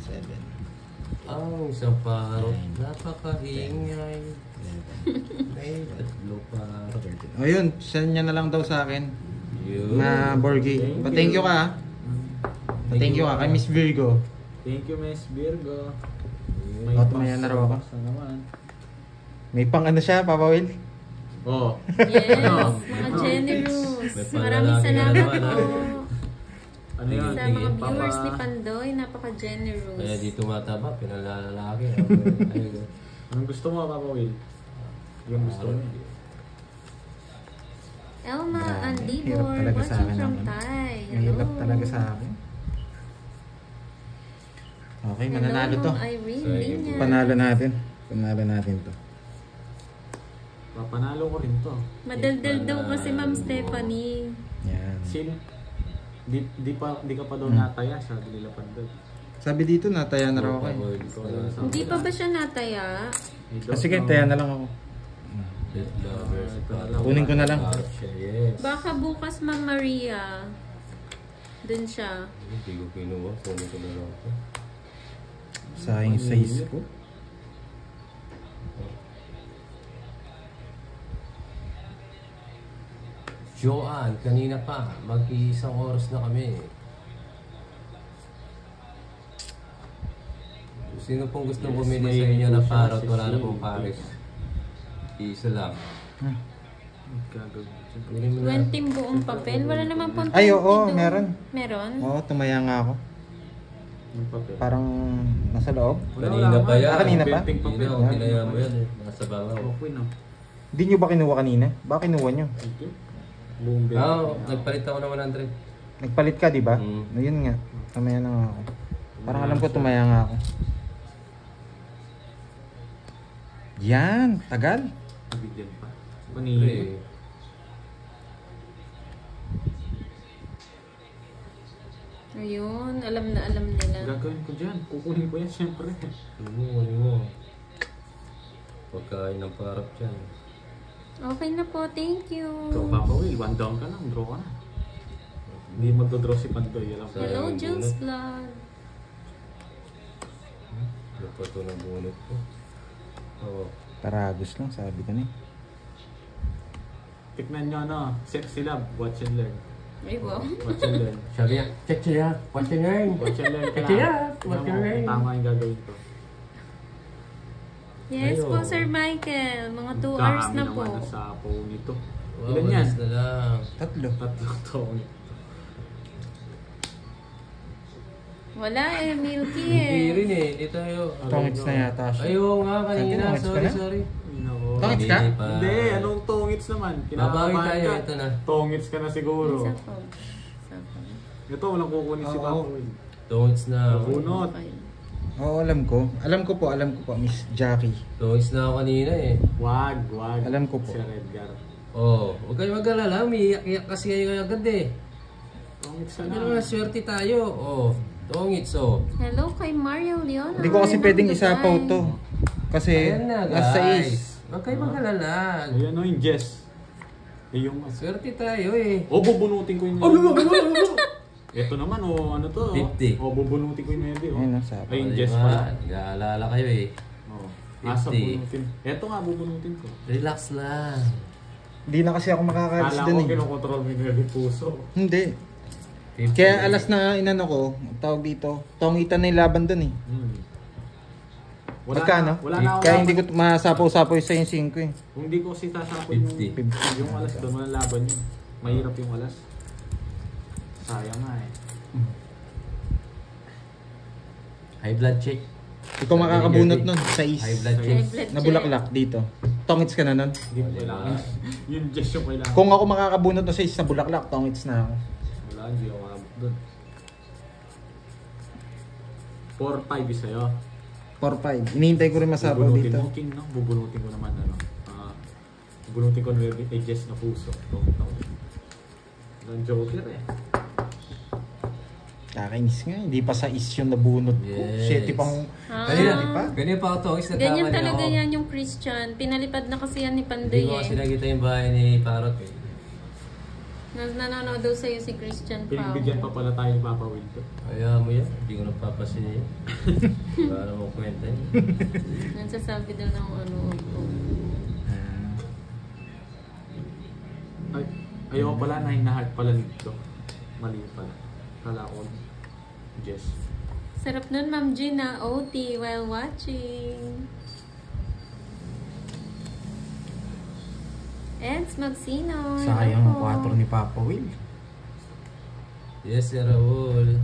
7. Ang isang parot, napakaingay. May tatlo parot. O yun, send niya na lang daw sa akin. Yun. Na Borgie. Pa-thank you ka ha. Pa-thank you ka kay Miss Virgo. Thank you, Miss Virgo. Oh, tumaya na raw ako. Basta naman. May pang ano siya, Papa Will? Oh. Yes, Ano? mga generous. May Maraming panlalaki na salamat naman, po. Ano yun? Sa mga viewers ni Pandoy, napaka-generous. Kaya di tumataba, pinalalaki. Ayun. Anong gusto mo, Papa Will? Yung gusto mo. Elma Grabe, Andibor, hirap talaga sa watching akin from ang ano. Thai. Mahirap talaga sa akin. Okay, mananalo to. Irene So, Linya. Panalo natin. Panalo natin to. Papanalo ko rin to. Madaldal daw kasi Ma'am Stephanie. Yan. Sino? Di ka pa daw nataya, sabi nila Pandoy. Sabi dito, nataya na raw ako eh. Hindi pa ba siya nataya? Sige, taya na lang ako. Kunin ko na lang. Yes. Baka bukas Ma'am Maria. Dun siya. Hindi ko kinuha. Kunin ko na lang ito. Sayang size ko. Joanne, kanina pa. Mag-iisang oras na kami. Sino pong gusto Yes, bumili may sa inyo na puso parot? si Wala na Slim. pong pares. Isa lang. Gagawin. Bili mo na. 20 buong papel. Wala naman pong 20 Ay, oo, doon. meron. Meron? Oo, tumaya nga ako. Yung papel. Parang nasa loob. Kanina pa yan. Kanina pa? Benting Hindi papel. na, kinaya mo yan eh. Nasa bangaw. Okay na. Hindi nyo ba kinuha kanina? Ba kinuha nyo? Thank you. Buong Oo, nagpalit ako ng 100. Nagpalit ka, di ba? Mm. Ayun nga. Tumaya na nga ako. Parang alam ko tumaya nga ako. Yan, tagal. Bigyan pa. Pre, Manili. Ayun, alam na alam nila. Gagawin ko dyan. Kukunin ko yan siyempre. ano mo. Pagkain ng parap dyan. Okay na po, thank you. Ikaw, Papa Will, one down ka lang. Draw ka na. Hindi magdodraw si Pandoy. Alam ko. Hello, Sayang Jules bunot. Vlog. Ano pa ito ng bunot ko? Oo. Taragos lang, sabi ko na eh. Tiknan nyo ano. Sexy Love. Watch and learn. Ay, wow. Watch and learn. Sabi niya, check siya. Watch and learn. Watch and learn ka Check siya. lang. Watch and Tingnan mo, learn. Tama yung gagawin ko. Yes Ayo. po, Sir Michael. Mga 2 hours Dami na po. naman sa apo nito. Wow, Ilan yan? walis na lang. 3. Tatlong taon. Wala eh, Milky Hindi eh. rin eh. Hindi tayo. Tongits na yata siya. Ayaw nga kanina. Tongits ka Sorry, na? sorry. Nako. Tongits ka? Hindi pa. Hindi, anong tongits naman? Babawi Kinakabahan tayo. ka. Ito na. Tongits ka na siguro. Isa po. Isa po. Ito, walang kukunin si Oo. Papa Will. Tongits na. Bunot. Fine. Oo, alam ko. Alam ko po, Miss Jackie. Tongits na ako kanina eh. Wag. Alam ko po. Si Edgar. Oh, huwag kayo mag-alala. Umiiyak-iyak kasi kayo agad eh. Tongits ka Ano na. naman, swerte tayo. Oh, tongits oh. Hello kay Mario Leona. Hindi ko kasi pwedeng isapaw to. Kasi Ayan na nasa guys. Huwag kayo mag-alala. Ayan o yung Jess. Yung Swerte tayo eh. O, bubunutin ko yung Ito naman, o ano to? 50. O, bubunutin ko yung Medi. Ayun, nasa Ay, yung O, Jess diba? pala. Nag-aalala kayo eh. O, asa 50. bunutin. Ito nga, bubunutin ko. Relax lang. Hindi na kasi ako makakalis Kala dun ko eh. kinokontrol mo yung Medi puso. Hindi. 50. Kaya alas na inano ko, tawag dito, tongitan na yung laban dun eh. Magkano? Wala na ako. Kaya hindi ko masapaw-sapaw sa yung 5 eh. Kung hindi ko si sasapoy yung, 50. yung alas doon, walang laban yun. Mahirap yung alas. Sayang nga eh. High blood check. Ikaw makakabunot nun, High 6. blood check. High blood Na bulaklak dito. Tongits ka na nun. Hindi ko kailangan. Yung Jess yung kailangan. Kung ako makakabunot ng 6 na bulaklak, tongits na ako. Wala, hindi ako makabot doon. 4-5 is sa'yo. 4-5. Inihintay ko rin masapaw Bubunutin dito. mo, King, no? Bubunutin ko naman, ano. Bubunutin ko na yung Jess na puso. Ang Joker eh. Kakainis nga, hindi pa sa is yung nabunot ko. Yes. 7 pang... Ganyan pa ako tawagis na Ganyan tama talaga ako. yan yung Christian. Pinalipad na kasi yan ni Pandoy Hindi ko kasi eh. nakita yung bahay ni Parot eh. Nanonood daw sa'yo si Christian Pao. Pinagbigyan pa pala tayo ni Papa Will to. Kaya mo yan, hindi ko napapasin yun. Para mo kwenta yun. Nagsasabi daw ng ano. Ay, ayaw pala na hinaheart pala nito. Mali pala. Kala ko. Jess. Sarap nun, Ma'am Gina. OT while watching. Eds Magsino. Sayang hello ang po. 4 ni Papa Will. Yes, Sir Raul.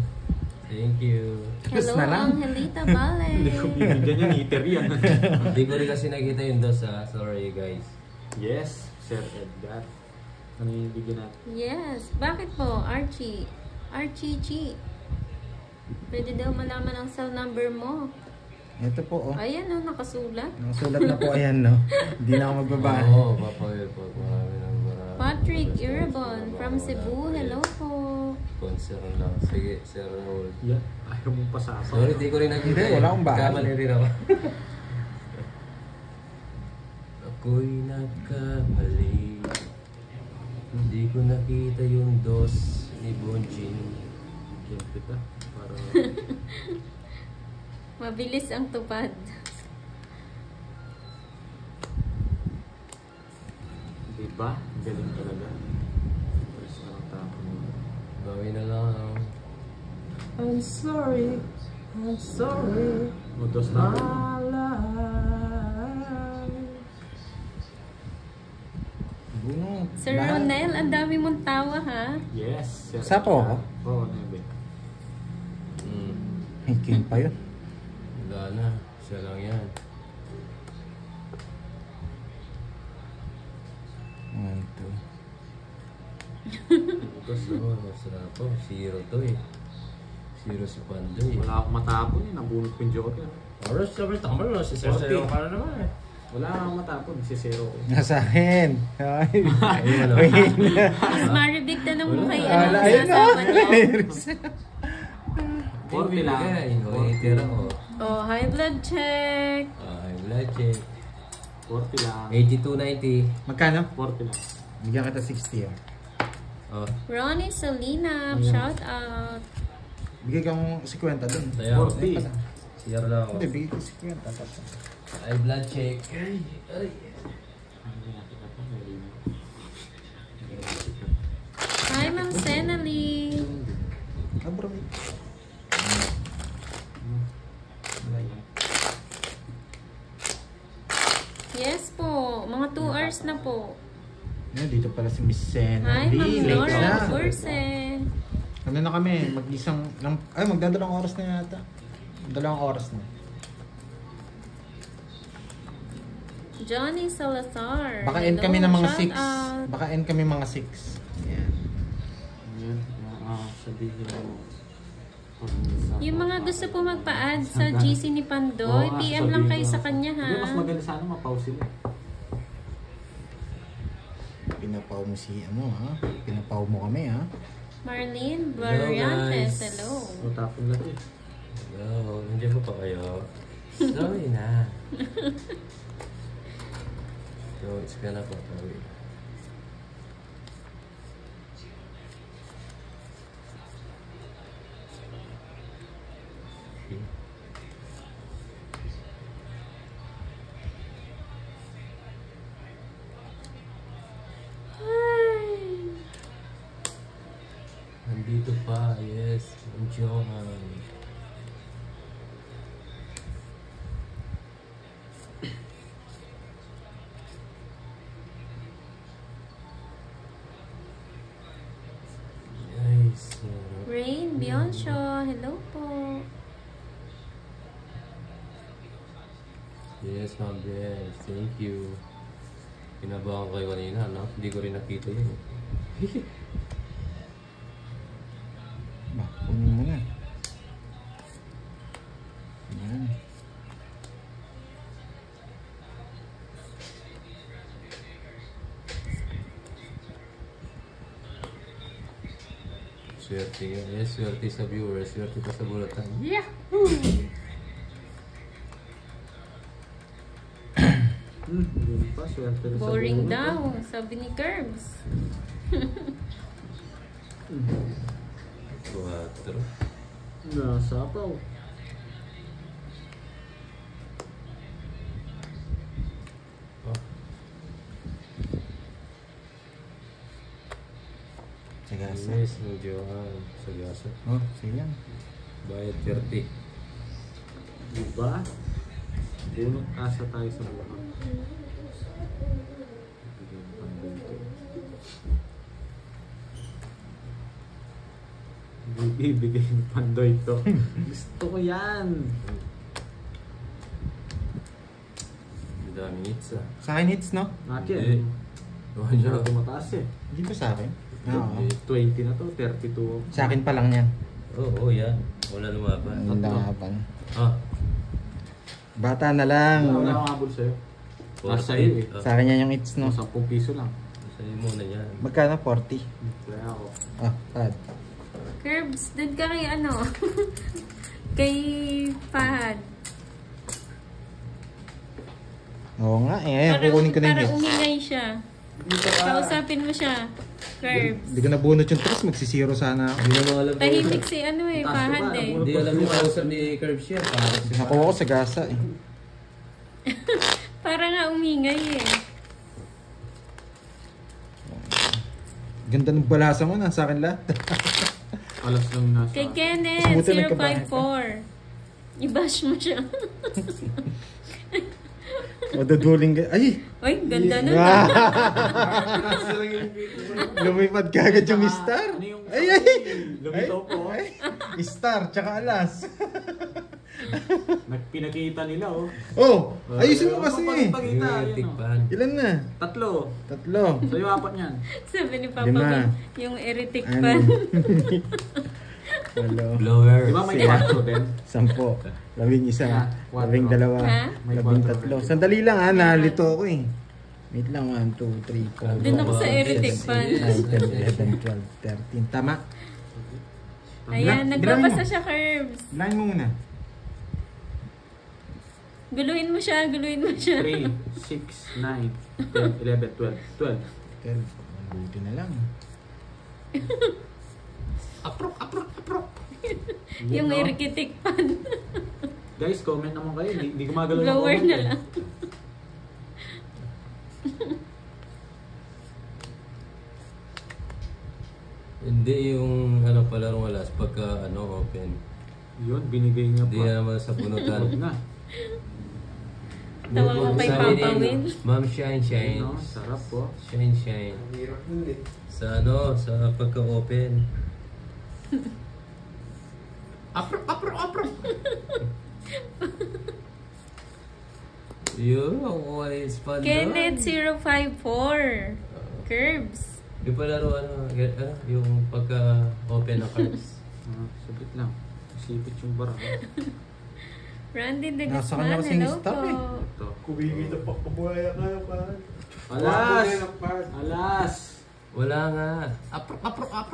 Thank you. Tapos Hello, na lang. Angelita Vale. Hindi ko binigyan yan. Heater yan. Hindi ko rin kasi nakita yung dos ha. Sorry guys. Yes, Sir Edgar. Ano yung bigyan natin? Yes. Bakit po, Archie? Archie Chi. Pwede daw malaman ang cell number mo. Ito po, oh. Ayan, oh, nakasulat. Nasulat na po, ayan, no? Hindi na ako magbabahay. Oo, papawil po. Marami ng marami. Patrick Irabon from Cebu. Hello po. Sponsor lang. Sige, Sir Raul. Yeah. Ayaw mong pasapa. Sorry, di ko rin nakita. Hindi, wala akong bahay. Kamali rin ako. Ako'y nagkamali. Hindi ko nakita yung dos ni Bonjin. Yan kita. Para... Mabilis ang tupad. Diba? Galing talaga. Press na lang tapon. Gawin na lang. I'm sorry. I'm sorry. Dos na ako. Bunot. Sir Lahat. Ronel, ang dami mong tawa ha. Yes, Sir Sa po ako? Oo, Nebe. May king pa yun. Wala na. Siya lang yan. 1, 2. Tapos oh, masarap po. Zero to eh. Zero si Pandoy. Wala akong matapon eh. Nabunot ko yung Joker. Oras, tama na. Si Sir Sayo ka na naman eh. Wala akong matapon. Si Zero ko. Nasa akin. Ay. Ayun, Wait na. Miss Maribig, tanong mo kay Wala. ano, Ayun, asawa niya. 40 lang. O, itira ko. Oh, high blood check. I'm check. 40 lang. 8290. Magkano? 40 lang. Bigyan kita 60, oh. Oh, Ronnie Salina, shout out. Bigay kang 50 dun. tayo. 40. Siyar lang ako. Hindi, bigay ko 50. Tapos. Ay, blood check. Ay. Hi, Ma'am Senali. Ah, bro. Yes po, mga 2 hours na po. Dito pala si Miss Sena. Hi, Ma'am Late Laura na. Burse. Ano na kami? Magdadalawang oras na yata. 2 oras na. Johnny Salazar. Baka end Hello, kami ng mga shout 6. out. Baka end kami mga 6. Yan. Yan. Sabihin mo. Yung mga gusto po magpa-add sa GC ni Pandoy, PM lang kayo sa kanya ha. Hindi, mas maganda sana mapause sila. Pinapaw mo si ano ha? Pinapaw mo kami ha? Marlene Hello, Variantes, guys. hello. Matapon lang eh. Hello, nandiyan po pa kayo. Sorry na. So, it's gonna po. Sorry. Okay. Nandito pa, yes. Ang Johan. Nice. Rain Bioncio, hello po. Yes, Ma'am Jess. Thank you. Pinabahan kayo kanina, no? Hindi ko rin nakita yun. Ba, kunin mo na. Yan. Swerte nga. Eh, swerte sa viewers. Swerte pa sa bulatan. Hindi pa, swerte na sa Boring bulo. daw, sabi ni Curbs. 4. Nasapaw. Oh, Sagasa. Miss ng Johan. Sagasa. Oh, sige yan. Bayad 30. Diba? Bunot asa tayo sa buhay. Bibigay ng pandoy to. Gusto ko yan. Ang daming hits ah. Sa akin hits, no? Akin. Hindi. Oh, Hindi yeah. tumataas eh. Hindi ba sa akin? Oo. 20 na to, 32. Sa akin pa lang yan. Oo, yan. Wala lumaban. Ang laban. Ah, Bata na lang. Wala akong habol sa'yo. Nasa iyo eh. Sa akin yan yung hits, no? 10 piso lang. Sa'yo muna yan. Magkano? 40. Kaya ako. Ah, pad. Curbs, doon ka kay ano? Kay Fahad. Oo nga, eh. Kukunin ko na yung Para hits. umingay siya. Kausapin mo siya. Curbs. Hindi ko nabunot yung tres. Magsisiro sana ako. Hindi naman alam Tahimik si ano eh, Taas Fahad ka ba? eh. Hindi alam yung kausap ni Curbs yan. Nakuha ko sa gasa, eh. Para nga umingay eh. Ganda ng balasa mo, nasa akin lahat. Alas lang nasa. Kay Kenneth, Buti nagkabahay 054. I-bash mo siya. O, daduling ka. Ay! Uy, ganda nun. Ah! Lumipad ka agad yung star. Ano yung Ay, ay! Lumitaw po. Ay, star, tsaka alas. Pinakita nila oh. Oh, ayusin mo kasi. Pagkita, Electric yun oh. pan. Ilan na? 3. 3. Sa'yo 4 yan. Sabi ni Papa Lima. Ban, yung eretic Ano? pan. Walo. Blower. Di ba may 4 din? 10. 11. Ha? 12. Ha? 13. Sandali lang ha, nalito ako eh. Wait lang, 1, 2, 3, 4, Doon ako sa eretic pan. 9, 10, 11, 12, 13. Tama. Ayan, Bilangin nagbabasa mo. siya, Curbs. Bilangin mo muna. Guluhin mo siya, guluhin mo siya. 3, 6, 9, 10, 11, 12. 12. 12. Buti na lang. Aprok. Yung Yun, no? eretic pan. Guys, comment naman kayo. Hindi gumagalaw ng Blower comment na eh. lang. Hindi yung ano palarong alas pagka ano open. Yun, binigay niya Hindi pa. naman sa punutan. Huwag na. Tawa ko kay Sabi Papa ni Win. Ma'am Shine Shine. Ayun, no? Sarap po. Shine Shine. Ang hirap nun eh. Sa ano, sa pagka-open. Apro. Yun, ako ay spun Kenneth 054. Curbs. Yung palaro ano, yung pagka-open ng cards. Sabit lang. Sipit yung bara. Randy de Nasa Guzman, kanya kasing hello stop po. eh. Ito. Kumigil na pakabulaya ka na pa. Alas! Alas! Wala nga. Apro.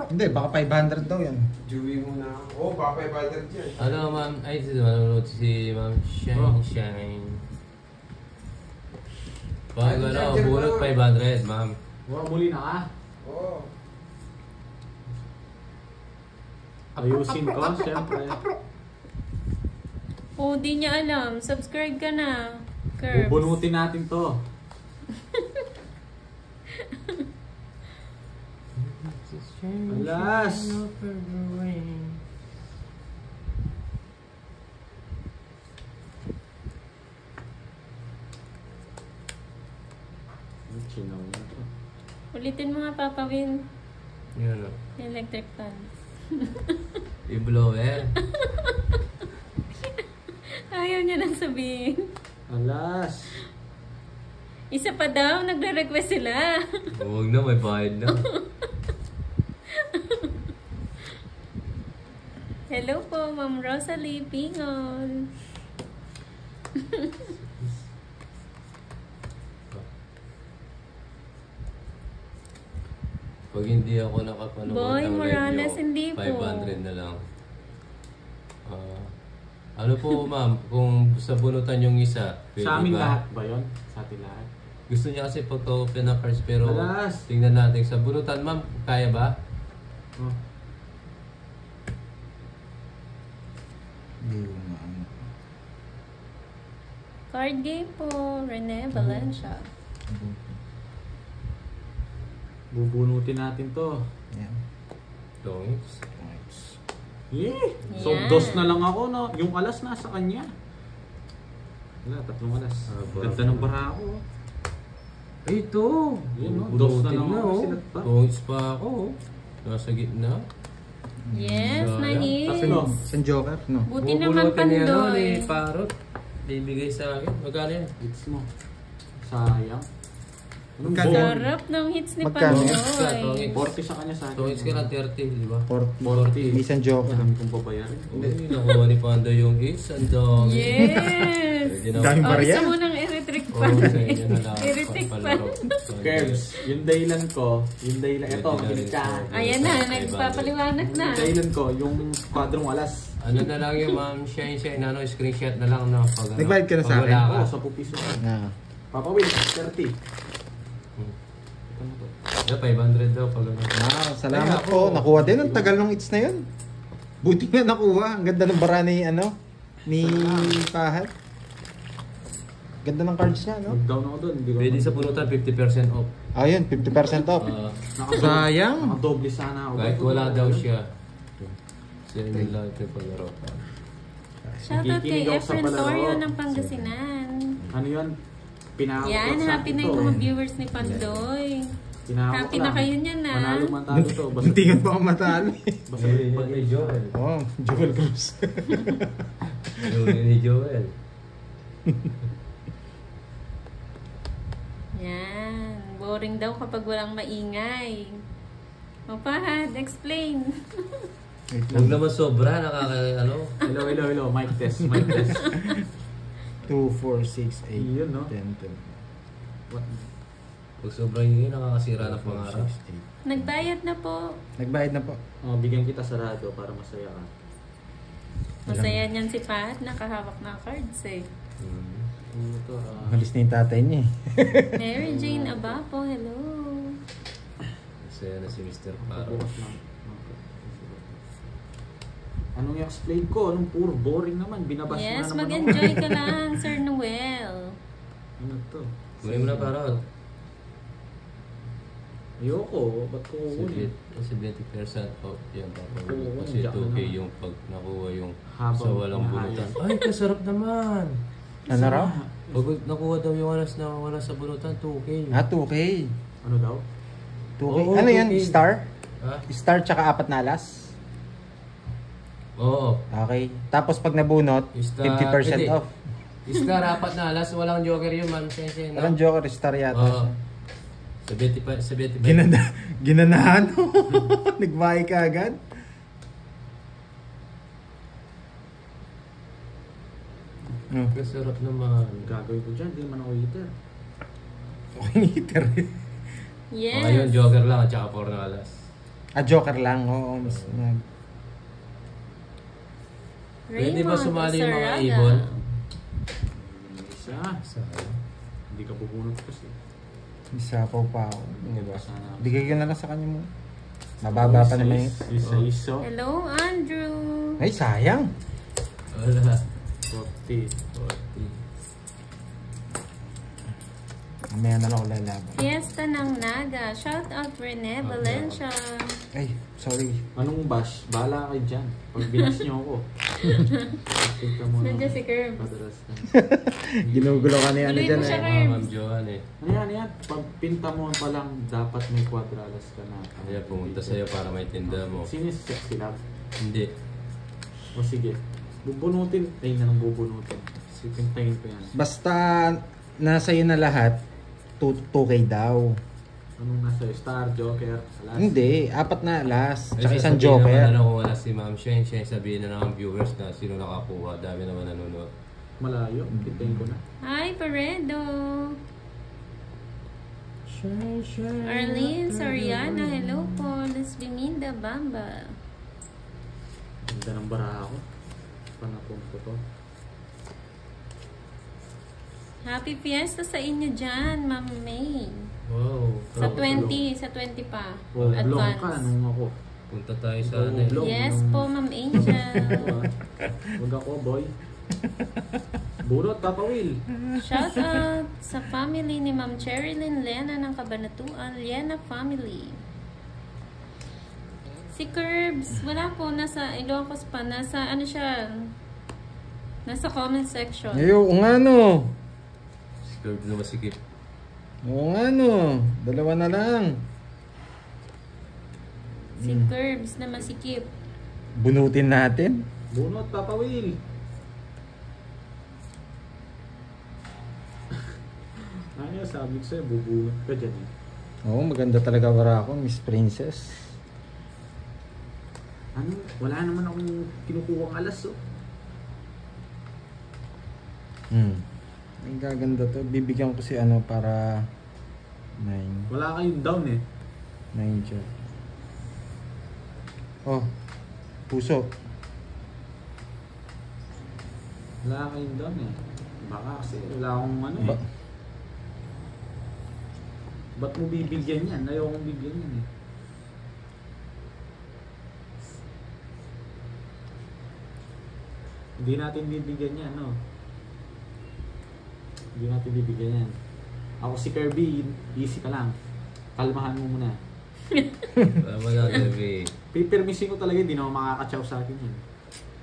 Hindi, baka 500 daw yan. Dewey mo na. Oo, baka 500 dyan. Ano ma'am, ay manonood si Ma'am Shine Oh. Shine. Pag Ano ano, dyan, bunot ma'am? 500 ma'am. Muli na ka. Oo. Ayusin ko, siyempre. Oh, di niya alam. Subscribe ka na. Curbs. Bubunutin natin to. Alas! Chinaw na to. Ulitin mo nga, Papa Win. Yun o. Electric fan. Yung blower. Ayaw niya nang sabihin. Alas! Isa pa daw, nagre-request sila. Huwag na, may bayad na. Hello po, Ma'am Rosalie Pingol. Pag hindi ako nakapanood Boy ng Morales, live hindi nyo, po. 500 na lang. Ano po ma'am, kung sa bunutan yung isa, pwede Sa amin ba? lahat ba yun? Sa atin lahat? Gusto niya kasi pagka-open ng cards pero Alas! tingnan natin sa bunutan ma'am, kaya ba? Oh. Hindi ko maano. Card game po, Rene Valencia. Bubunutin natin to. Yan. Tongits. Nice. So, Yan. dos na lang ako, no? Yung alas nasa kanya. Wala, 3 alas. Ganda ng bara ako. oh. Ay, ito! Yun, no? Bunutin Dos na lang na, ako, oh. silat pa. Tongits pa ako. oh. Nasa gitna. Yes, Sayang. nice. Kasi no, San Joker, no? Buti naman Bubunutin ni, ano, Pandoy. ni Parot. Bibigay sa akin. Magkano yan? hits mo. Sayang. Anong Magkano? ball? Sarap ng hits ni Magkano? Pandoy. 40 sa kanya sa akin. Tongits ka lang 30, di ba? 40. May San Joker. Dami kong babayarin. Hindi, nakuha ni Pando yung hits. Ang dami. Yes! Pwede na. Daming Oh, barya. gusto mo ng electric Oo, fan? sa inyo na lang. Electric fan. Palaro. Curbs, yung dahilan ko, yung dahilan, ito, kinig ka. Ayan na, nagpapaliwanag na. Yung dahilan ko, yung kwadrong alas. Ano na lang yung ma'am, shine, ano, screenshot na lang na pag ano, Nagbayad ka na sa pag wala akin? ka. Oo, sa pupiso. Na. Papa Will, 30. Hmm. Ito na to. Yeah, 500 daw pag ano. Wow, salamat Kaya po. ako- Nakuha din. Ang tagal ng hits na yun. Buti nga nakuha. Ang ganda ng bara ni, ano, ni Pahat. Ganda ng cards niya, no? Nag-down ako doon. Hindi ko Pwede sa punutan 50% off. Ayun, 50% off. Sayang. Nakadoble sana ako. Kahit wala daw siya. Sa inyo lang ito yung paglaro. Shoutout kay Nakikinig ako sa Efren palaro. Torio ng Pangasinan. Ano yun? Pinakot Yan, sa happy na ito. yung mga viewers ni Pandoy. Pinakot Happy lang. na kayo niyan, ha? Manalo matalo to. Basta Muntingan pa ako matalo. basta pag ni Joel. Oh, Joel Cruz. Ni Joel. Yan. Boring daw kapag walang maingay. Mapahad, explain. Huwag naman sobra, ano. Hello. Mic test. 2, 4, 6, 8, Yun, no? 10, 12. What? Pag sobrang yun, nakakasira ng pangarap. Nagbayad na po. Nagbayad na po. Oh, bigyan kita sarado para masaya ka. Masaya niyan si Pat, nakahawak na cards eh. Ano to? Malis na yung tatay niya eh. Mary Jane Abapo, hello. Masaya na si Mr. Paro. Bukas na. Anong i-explain ko? Anong puro boring naman. Binabash Yes, mo na naman mag-enjoy ako. ka lang, Sir Noel. Ano to? Kunin mo na Paro. Ayoko. Ba't ko kukunin? 70% off yan. Oo, Kasi diyan 2K na. yung pag nakuha yung Habang sa walang bunutan. Ay, kasarap naman! Ano raw? Pag nakuha daw yung alas na wala sa bunutan, 2K. 2K. Ano daw? 2K. Oo, Ano yan? 2K. Star? Ha? Star tsaka 4 na alas? Oo. Okay. Tapos pag nabunot, Star- 50% hindi. off. Star, apat na alas. Walang joker yun, man. Sensei, no? Parang Joker Star yata Oo. siya. 75. Ginanahan mo. Nagbahay ka agad. Kasarap naman. Gagawin ko dyan. Hindi naman ako eater. Okay, heater. Yes. Ngayon, joker lang at saka 4 na alas. Joker lang. Oo, mas Pwede ba Raymond sumali yung mga Osaraga. ibon? Isa. Hindi ka bubunot kasi. Isapaw pa ako. Diba? Sana. Bigay ko na lang sa kanya mo. Mababa pa naman yun. Isa. Hello, Andrew. Ay, sayang. Wala. 40. 40. Mamaya na lang ako lalaban. Fiesta ng Naga. Shout out Rene Valencia. Ay, sorry. Anong bash? Bahala kayo dyan. Pag binas niyo ako. Tignan mo. Nandiyan si Curb. Madalas na. Ginugulo ka na yan Tuloy dyan mo siya, eh. Curb. Ma'am Johan eh. Ano yan? Pag pinta mo pa lang, dapat may quadralas ka na. Kaya pumunta sa'yo para may tinda mo. Sino yung sexy love? Hindi. O sige. Bubunutin. Tayo na ng bubunutin. Sige, pintayin ko yan. Basta nasa iyo na lahat, 2K daw. Anong nasa Star, Joker, Alas? Hindi, 4 na alas. Tsaka Ay, isang sasabihin naman Joker. na kung wala si Ma'am Shane, sabihin na ng viewers na sino nakakuha. Dami naman nanonood. Malayo. Pintayin ko na. Hi, Paredo. Arlene Soriana, hello po. Lesbiminda Bamba. Ganda ng bara ako. Panapon ko to. Happy Fiesta sa inyo dyan, Ma'am May. Wow. Sa 20 pa. Blong ka Advance. nung ako. Punta tayo sa ano eh. Blong. Yes po, Ma'am Angel. Huwag ako, boy. Bunot, Papa Will. Shout out sa family ni Ma'am Cherilyn Lena ng Cabanatuan, Lena family. Si Curbs, wala po, nasa Ilocos pa, nasa ano siya, nasa comment section. Ayo, nga no. Curve na masikip. Oo nga no. Dalawa na lang. Si Curbs na masikip. Bunutin natin. Bunot, Papa Will. Ano sabi ko sa'yo, bubunot ka dyan eh. Oo, maganda talaga para ako, Miss Princess. Ano? Wala naman akong kinukuha alas oh. Ang gaganda to. Bibigyan ko si ano para 9. Wala kayong down eh. 9 siya. Oh, puso. Wala kayong down eh. Baka kasi wala akong ano eh. Ba't mo bibigyan yan? Ayaw kong bibigyan yan eh. Hindi natin bibigyan yan, no? Hindi natin bibigyan yan. Ako si Kirby, easy ka lang. Kalmahan mo muna. Tama na, Kirby. Pipirmisin ko talaga, hindi na ako makakachaw sa akin yan.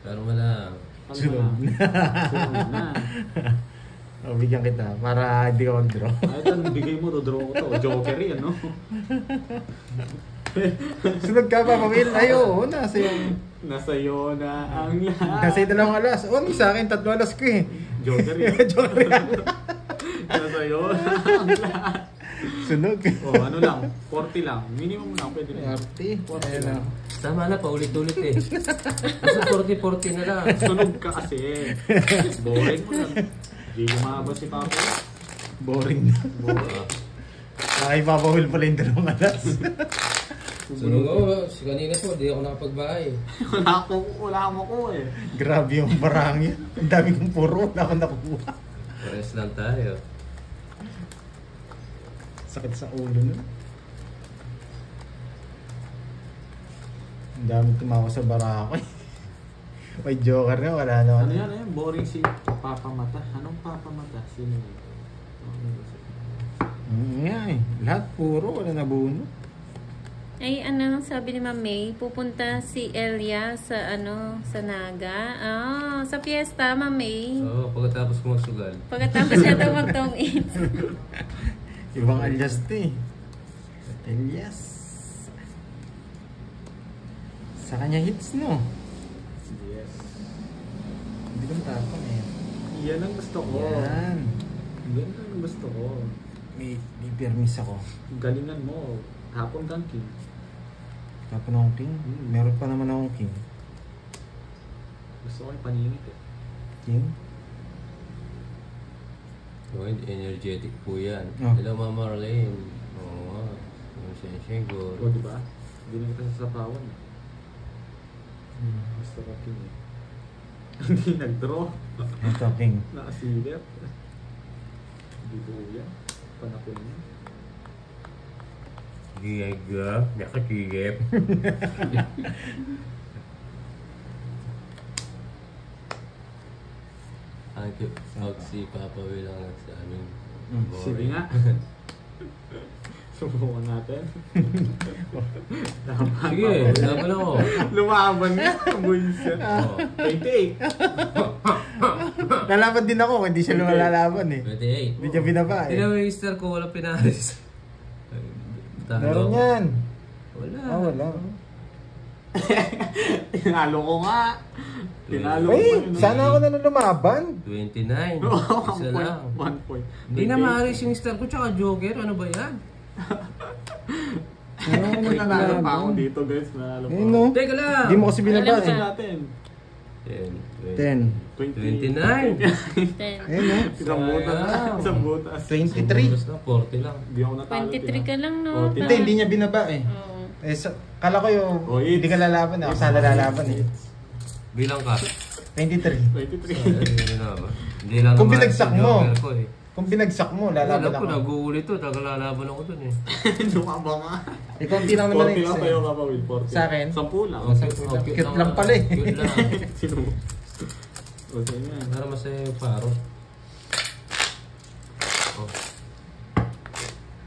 Pero wala. Kalma na. Sunod na. Oh, bigyan kita para hindi ka mag-draw. Ay, ito, nung bigay mo, do-draw ko to. Joker yan, no? Sunod ka pa, Pamil. Ayo, nasa yung... Nasa iyo na ang lahat. Nasa yung dalawang alas. Oh, sa akin, 3 alas ko eh. Joker yan. Joker yan. Nasa iyo na ang lahat. Sunog. Oh, ano lang, 40 lang. Minimum lang, pwede na. 40. Ayan na. Tama na, paulit-ulit eh. Basta 40-40 na lang. Sunog ka kasi. Boring mo lang. Hindi lumabas si Papa. Boring na. Boring. Ay, papahul pala yung dalawang alas. Sunog ako, si kanina po, di ako nakapagbahay. Wala akong makuha eh. Grabe yung barang yan. Ang dami kong puro. Wala akong nakukuha. Pares lang tayo. Sakit sa ulo nun. Ang dami tumawa sa barako eh. May joker na, wala naman. Ano yan, ano yan? Boring si Papa Mata. Anong Papa Mata? Sino yun? Nga eh. Lahat puro, wala nabuno. Ay, ano, sabi ni Ma'am May, pupunta si Elia sa, ano, sa Naga. Ah, sa fiesta, Ma'am May. Oo, pagkatapos ko magsugal. Pagkatapos siya ito mag-tong it. Ibang alias to eh. Elias. Sa kanya hits no? Yes. Hindi ko matapang eh. Yan ang gusto ko. Yan. Yan ang gusto ko. May permis ako. Galingan mo. Hapon kang king. Tapon akong king. Meron pa naman akong king. Gusto ko yung paninit eh. King? Oo, energetic po yan. Oh. Hello, Mama Marlene. Oo nga. Senggo. O diba? Hindi na kita sasapawan eh. Gusto ko king eh. Hindi nag-draw. Ito king. Nakasilip. Hindi buya. Panapon niya. Giga, nakakigip. Ang out si Papa Will ang sa amin. Sige nga. Subukan natin. Sige, laban ako. Lumaban nga. Buisit. Oh. 28. Lalaban din ako, hindi siya lumalaban eh. 28. Hindi niya binaba eh. Tingnan mo yung Easter ko, wala pinaris. Meron yan. Wala. Ah, wala. Tinalo ko nga. Tinalo ko. Ay, sana ako na lumaban. 29. Oh, Isa lang. 1 point. Hindi na maaris yung Easter ko tsaka Joker. Ano ba yan? Ano Nanalo pa ako dito guys. Nanalo pa Eh ako. no. Teka lang. Hindi mo kasi binaba Alam eh. ka. Natin. 10. 29. 10. Ayun no? Isang butas. Isang butas. 23. Butas na, 40 lang. Hindi ako natalo. 23 ka lang, no? Oh, Hindi, hindi niya binaba eh. Oo. Kala ko yung hindi ka lalaban eh. Ako sana lalaban eh. Bilang ka. 23. 23. Hindi lang Kung naman binagsak yung mo. joker ko eh. Kung binagsak mo, Alam lalaban ko, ako. nag-uulit to. Tagal lalaban ako dun eh. Mukha ba nga? Eh, konti lang naman 40 lang tayo ka pa, Will. 40. Sa akin? 10 lang. Cute lang pala eh. Cute lang. Sino mo? Okay na. Para masaya yung paro. Oh.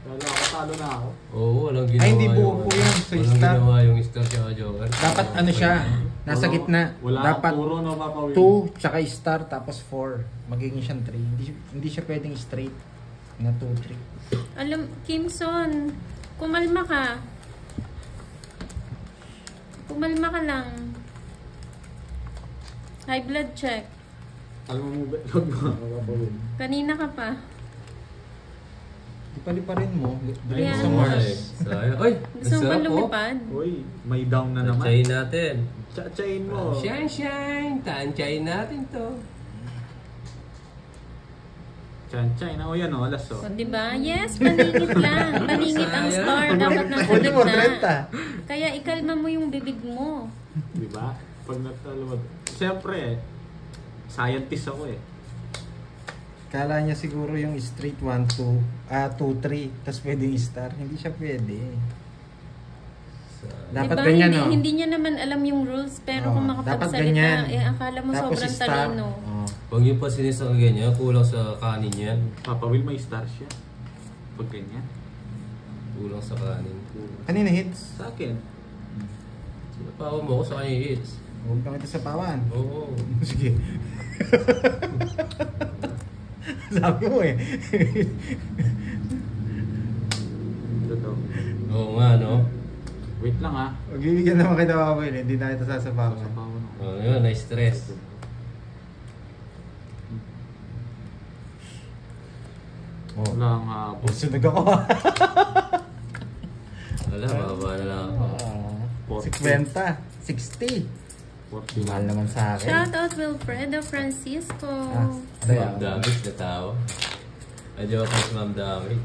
Kala ako, talo na ako. Oo, walang ginawa. Ay, hindi buo po yun sa walang star. ginawa yung star tsaka joker. Dapat ano siya, nasa gitna. Wala Dapat kang puro na papawin. 2, tsaka star, tapos 4. Magiging siyang 3. Hindi siya pwedeng straight na 2, 3. Alam, Kimson, kumalma ka. Kumalma ka lang. High blood check. Alam mo, huwag mo papawin. Kanina ka pa. Ipaliparin mo. Bring Ayan. sa Ay, Mars. sayang. Ay, Gusto mo ba masarap, oh. lumipad? Uy, may down na naman. Tansyahin natin. Tsayin mo. Shine. Tansyahin natin to. Tsayin. O yan o, alas o. O, diba? Yes, paningit lang. Paningit ang star. Dapat nasa Pwede mo, gitna. 30. Kaya ikalma mo yung bibig mo. Diba? Pag natalo. Siyempre, scientist ako eh. Kala niya siguro yung straight 1, 2, 3, tapos pwedeng star. Hindi siya pwede. Dapat Diba? ganyan, hindi, no? hindi niya naman alam yung rules, pero kung dapat makapagsalita, ganyan. akala mo Tapos sobrang star. talino. Huwag yung pasinis ng ganyan, kulang sa kanin yan. Papawil may star siya. Pag ganyan. Kulang sa kanin. Kanina hits? Sa akin. Sinapawa mo ako sa kanya hits. Huwag lang kita sa pawan. Oo. Sige. Sabi mo eh. Totoo. Oo nga, no? Wait lang ha. Magbibigyan naman kita pawan eh. Hindi na kita sasapawan. Sasapawan ako. Oo, yun, na-stress. Wala ang habos. Sunog ako. Wala, bababa na lang ako. 50. 60. 40 Mahal naman sa akin. Shout out Wilfredo Francisco. Ano yan? Ma'am David, natawa. Adyo ako sa Ma'am David.